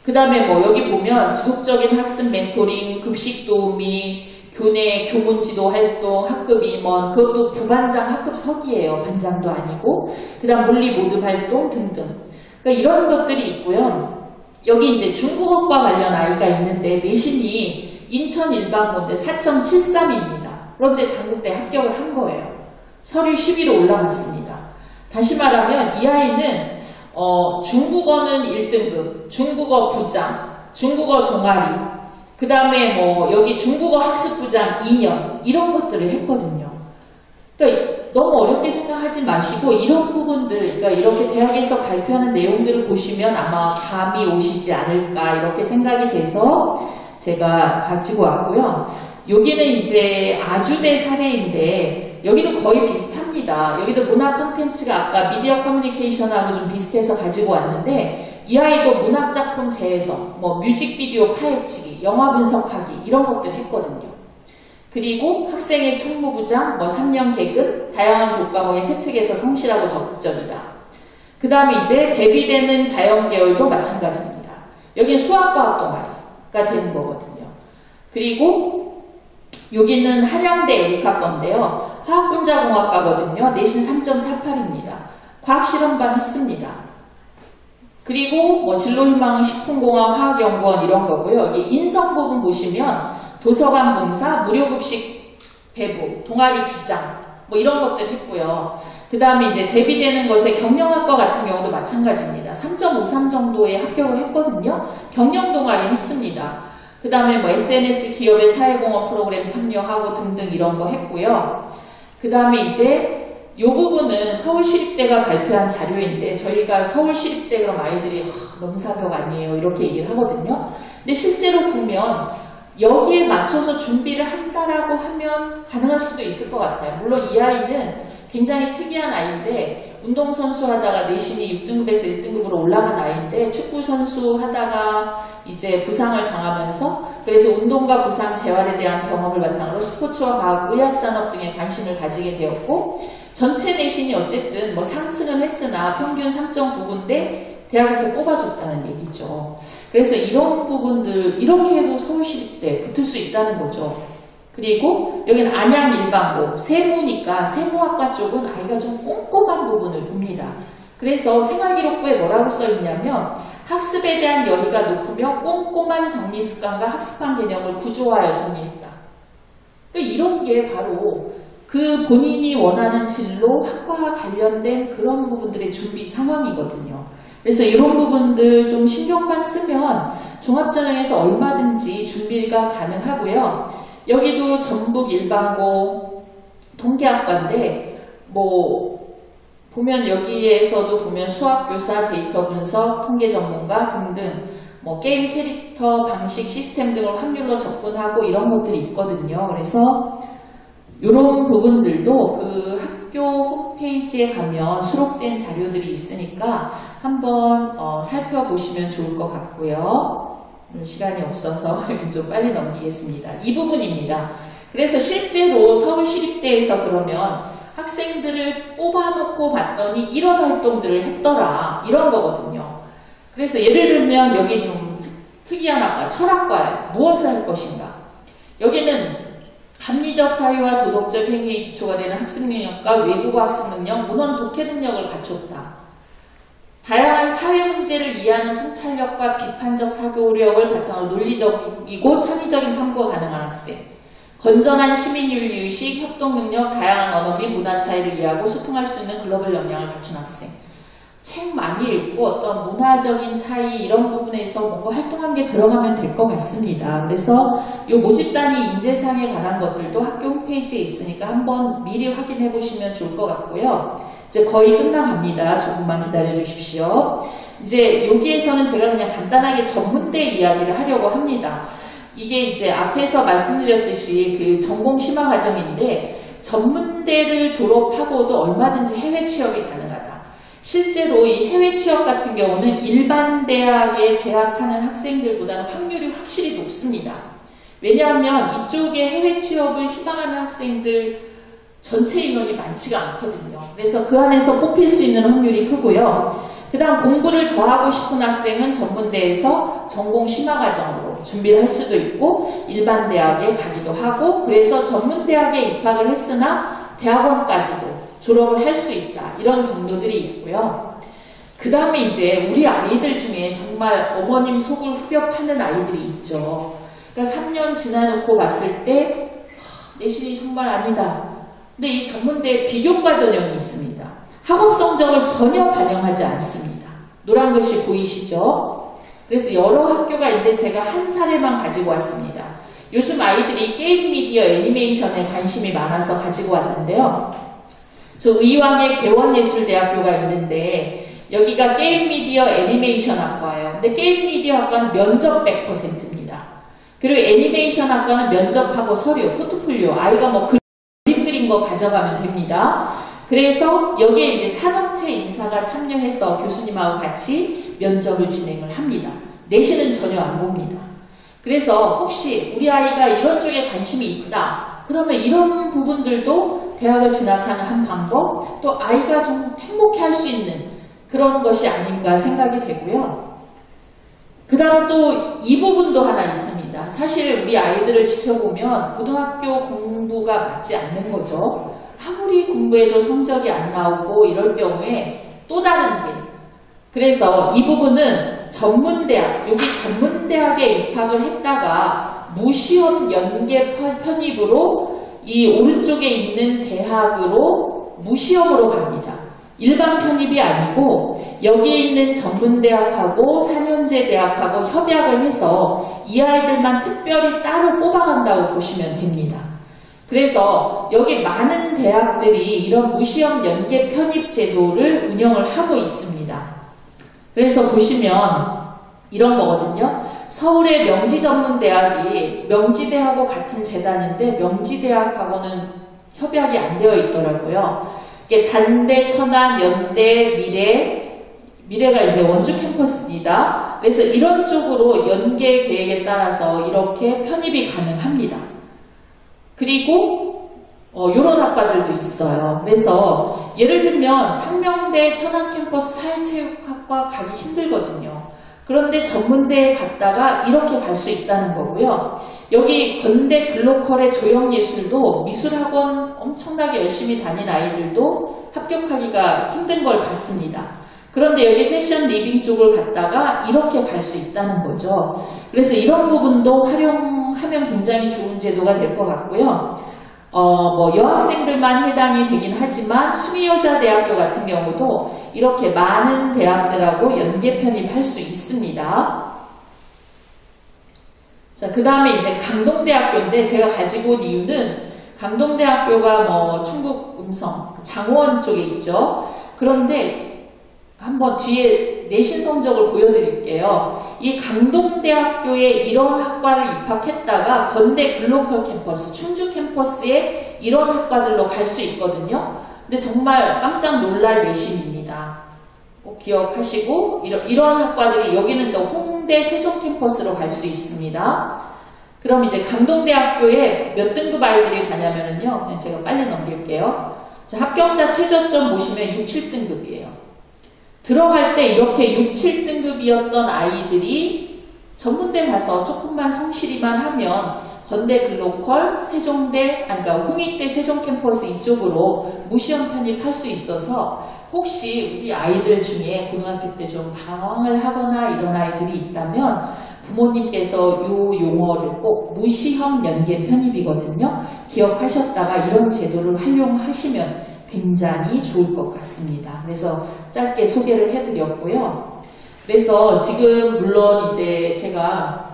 그 다음에 뭐 여기 보면 지속적인 학습 멘토링, 급식 도우미, 교내 교문 지도 활동, 학급 임원, 그것도 부반장 학급 서기예요. 반장도 아니고. 그 다음 물리 모드 활동 등등. 그러니까 이런 것들이 있고요. 여기 이제 중국어과 관련 아이가 있는데 내신이 인천 일반고인데 4.73입니다. 그런데 단국대 합격을 한 거예요. 서류 10위로 올라갔습니다. 다시 말하면 이 아이는 중국어는 1등급, 중국어 부장, 중국어 동아리, 그 다음에 뭐 여기 중국어 학습부장 2년 이런 것들을 했거든요. 그러니까 너무 어렵게 생각하지 마시고 이런 부분들, 그러니까 이렇게 대학에서 발표하는 내용들을 보시면 아마 감이 오시지 않을까 이렇게 생각이 돼서 제가 가지고 왔고요. 여기는 이제 아주대 사례인데 여기도 거의 비슷합니다. 여기도 문화 콘텐츠가 아까 미디어 커뮤니케이션하고 좀 비슷해서 가지고 왔는데 이 아이도 문학작품 재해석, 뭐 뮤직비디오 파헤치기, 영화 분석하기 이런 것들 했거든요. 그리고 학생의 총무부장, 뭐 3년 개근, 다양한 교과목의 세특에서 성실하고 적극적이다. 그 다음에 이제 대비되는 자연계열도 마찬가지입니다. 여기 수학과학 동아리가 되는 거거든요. 그리고 여기는 한양대 에리카 건데요. 화학분자공학과거든요. 내신 3.48입니다. 과학실험반 했습니다. 그리고 뭐 진로희망은 식품공학, 화학연구원 이런 거고요. 여기 인성 부분 보시면 도서관 봉사, 무료급식 배부, 동아리 기장 뭐 이런 것들 했고요. 그 다음에 이제 대비되는 것에 경영학과 같은 경우도 마찬가지입니다. 3.53 정도에 합격을 했거든요. 경영 동아리 했습니다. 그 다음에 뭐 SNS 기업의 사회공헌 프로그램 참여하고 등등 이런 거 했고요. 그 다음에 이제 이 부분은 서울시립대가 발표한 자료인데 저희가 서울시립대 그럼 아이들이 넘사벽 아니에요 이렇게 얘기를 하거든요. 근데 실제로 보면 여기에 맞춰서 준비를 한다라고 하면 가능할 수도 있을 것 같아요. 물론 이 아이는 굉장히 특이한 아이인데 운동선수 하다가 내신이 6등급에서 1등급으로 올라간 아이인데 축구선수 하다가 이제 부상을 당하면서 그래서 운동과 부상 재활에 대한 경험을 바탕으로 스포츠와 과학, 의학산업 등에 관심을 가지게 되었고 전체 내신이 어쨌든 뭐 상승은 했으나 평균 3.9인데 대학에서 뽑아줬다는 얘기죠. 그래서 이런 부분들 이렇게 해도 서울시립대 붙을 수 있다는 거죠. 그리고 여기는 안양일반고 세무니까 세무학과 쪽은 아이가 좀 꼼꼼한 부분을 봅니다. 그래서 생활기록부에 뭐라고 써있냐면 학습에 대한 열의가 높으며 꼼꼼한 정리 습관과 학습한 개념을 구조화하여 정리했다. 그러니까 이런 게 바로 그 본인이 원하는 진로, 학과와 관련된 그런 부분들의 준비 상황이거든요. 그래서 이런 부분들 좀 신경만 쓰면 종합전형에서 얼마든지 준비가 가능하고요. 여기도 전북 일반고 통계학과인데 뭐 보면 여기에서도 보면 수학교사, 데이터 분석, 통계 전문가 등등 뭐 게임 캐릭터, 방식, 시스템 등을 확률로 접근하고 이런 것들이 있거든요. 그래서 이런 부분들도 그 학교 홈페이지에 가면 수록된 자료들이 있으니까 한번 살펴보시면 좋을 것 같고요. 시간이 없어서 좀 빨리 넘기겠습니다. 이 부분입니다. 그래서 실제로 서울시립대에서 그러면 학생들을 뽑아놓고 봤더니 이런 활동들을 했더라, 이런 거거든요. 그래서 예를 들면 여기 좀 특이한 학과, 철학과에 무엇을 할 것인가. 여기는 합리적 사유와 도덕적 행위의 기초가 되는 학습 능력과 외국어 학습 능력, 문헌 독해 능력을 갖췄다. 다양한 사회 문제를 이해하는 통찰력과 비판적 사고력을 바탕으로 논리적이고 창의적인 탐구가 가능한 학생. 건전한 시민윤리의식, 협동 능력, 다양한 언어 및 문화 차이를 이해하고 소통할 수 있는 글로벌 역량을 갖춘 학생. 책 많이 읽고 어떤 문화적인 차이 이런 부분에서 뭔가 활동한 게 들어가면 될 것 같습니다. 그래서 이 모집단위 인재상에 관한 것들도 학교 홈페이지에 있으니까 한번 미리 확인해 보시면 좋을 것 같고요. 이제 거의 끝나갑니다. 조금만 기다려 주십시오. 이제 여기에서는 제가 그냥 간단하게 전문대 이야기를 하려고 합니다. 이게 이제 앞에서 말씀드렸듯이 그 전공 심화 과정인데 전문대를 졸업하고도 얼마든지 해외 취업이 가능하다. 실제로 이 해외 취업 같은 경우는 일반 대학에 재학하는 학생들보다는 확률이 확실히 높습니다. 왜냐하면 이쪽에 해외 취업을 희망하는 학생들 전체 인원이 많지가 않거든요. 그래서 그 안에서 뽑힐 수 있는 확률이 크고요. 그 다음 공부를 더 하고 싶은 학생은 전문대에서 전공 심화 과정으로 준비를 할 수도 있고 일반 대학에 가기도 하고 그래서 전문대학에 입학을 했으나 대학원까지도 졸업을 할 수 있다. 이런 경로들이 있고요. 그 다음에 이제 우리 아이들 중에 정말 어머님 속을 후벼 파는 아이들이 있죠. 그러니까 3년 지나놓고 봤을 때 내신이 정말 아니다. 근데 이 전문대에 비교과 전형이 있습니다. 학업 성적을 전혀 반영하지 않습니다. 노란 글씨 보이시죠? 그래서 여러 학교가 있는데 제가 한 사례만 가지고 왔습니다. 요즘 아이들이 게임 미디어 애니메이션에 관심이 많아서 가지고 왔는데요. 저 의왕에 개원예술대학교가 있는데 여기가 게임 미디어 애니메이션 학과예요. 근데 게임 미디어 학과는 면접 100%입니다. 그리고 애니메이션 학과는 면접하고 서류, 포트폴리오, 아이가 뭐 그림 그린 거 가져가면 됩니다. 그래서 여기에 이제 산업체 인사가 참여해서 교수님하고 같이 면접을 진행을 합니다. 내신은 전혀 안 봅니다. 그래서 혹시 우리 아이가 이런 쪽에 관심이 있다. 그러면 이런 부분들도 대학을 진학하는 한 방법, 또 아이가 좀 행복해할 수 있는 그런 것이 아닌가 생각이 되고요. 그 다음 또 이 부분도 하나 있습니다. 사실 우리 아이들을 지켜보면 고등학교 공부가 맞지 않는 거죠. 아무리 공부해도 성적이 안 나오고 이럴 경우에 또 다른 길. 그래서 이 부분은 전문대학, 여기 전문대학에 입학을 했다가 무시험 연계 편입으로 이 오른쪽에 있는 대학으로 무시험으로 갑니다. 일반 편입이 아니고 여기에 있는 전문대학하고 4년제 대학하고 협약을 해서 이 아이들만 특별히 따로 뽑아간다고 보시면 됩니다. 그래서 여기 많은 대학들이 이런 무시험 연계 편입 제도를 운영을 하고 있습니다. 그래서 보시면 이런 거거든요. 서울의 명지전문대학이 명지대하고 같은 재단인데 명지대학하고는 협약이 안 되어 있더라고요. 이게 단대, 천안, 연대, 미래가 이제 원주 캠퍼스입니다. 그래서 이런 쪽으로 연계 계획에 따라서 이렇게 편입이 가능합니다. 그리고 이런 학과들도 있어요. 그래서 예를 들면 상명대 천안 캠퍼스 사회체육학과 가기 힘들거든요. 그런데 전문대에 갔다가 이렇게 갈 수 있다는 거고요. 여기 건대 글로컬의 조형예술도 미술학원 엄청나게 열심히 다닌 아이들도 합격하기가 힘든 걸 봤습니다. 그런데 여기 패션 리빙 쪽을 갔다가 이렇게 갈 수 있다는 거죠. 그래서 이런 부분도 활용하면 굉장히 좋은 제도가 될 것 같고요. 뭐 여학생들만 해당이 되긴 하지만 수미여자대학교 같은 경우도 이렇게 많은 대학들하고 연계 편입할 수 있습니다. 자, 그 다음에 이제 강동대학교인데 제가 가지고 온 이유는 강동대학교가 뭐 충북 음성, 장원 쪽에 있죠. 그런데 한번 뒤에 내신 성적을 보여드릴게요. 이 강동대학교에 이런 학과를 입학했다가 건대 글로컬 캠퍼스, 충주 캠퍼스에 이런 학과들로 갈 수 있거든요. 근데 정말 깜짝 놀랄 내신입니다. 꼭 기억하시고 이런 학과들이 여기는 또 홍대 세종 캠퍼스로 갈 수 있습니다. 그럼 이제 강동대학교에 몇 등급 아이들이 가냐면요. 제가 빨리 넘길게요. 자, 합격자 최저점 보시면 6, 7등급이에요. 들어갈 때 이렇게 6, 7등급이었던 아이들이 전문대 가서 조금만 성실히만 하면 건대 글로컬, 세종대, 그러니까 홍익대 세종 캠퍼스 이쪽으로 무시형 편입할 수 있어서 혹시 우리 아이들 중에 고등학교 때 좀 방황을 하거나 이런 아이들이 있다면 부모님께서 이 용어를 꼭 무시형 연계 편입이거든요. 기억하셨다가 이런 제도를 활용하시면 굉장히 좋을 것 같습니다. 그래서 짧게 소개를 해드렸고요. 그래서 지금 물론 이제 제가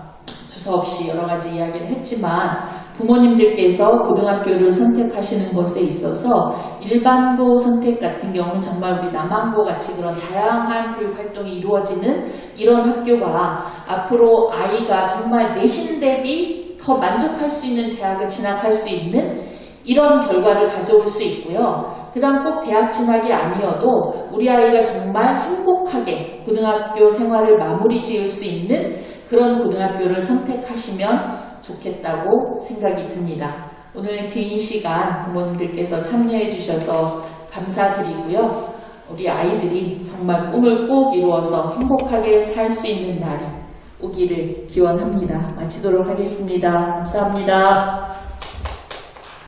두서없이 여러 가지 이야기를 했지만 부모님들께서 고등학교를 선택하시는 것에 있어서 일반고 선택 같은 경우는 정말 우리 남한고 같이 그런 다양한 교육 활동이 이루어지는 이런 학교가 앞으로 아이가 정말 내신 대비 더 만족할 수 있는 대학을 진학할 수 있는 이런 결과를 가져올 수 있고요. 그 다음 꼭 대학 진학이 아니어도 우리 아이가 정말 행복하게 고등학교 생활을 마무리 지을 수 있는 그런 고등학교를 선택하시면 좋겠다고 생각이 듭니다. 오늘 긴 시간 부모님들께서 참여해 주셔서 감사드리고요. 우리 아이들이 정말 꿈을 꼭 이루어서 행복하게 살 수 있는 날이 오기를 기원합니다. 마치도록 하겠습니다. 감사합니다.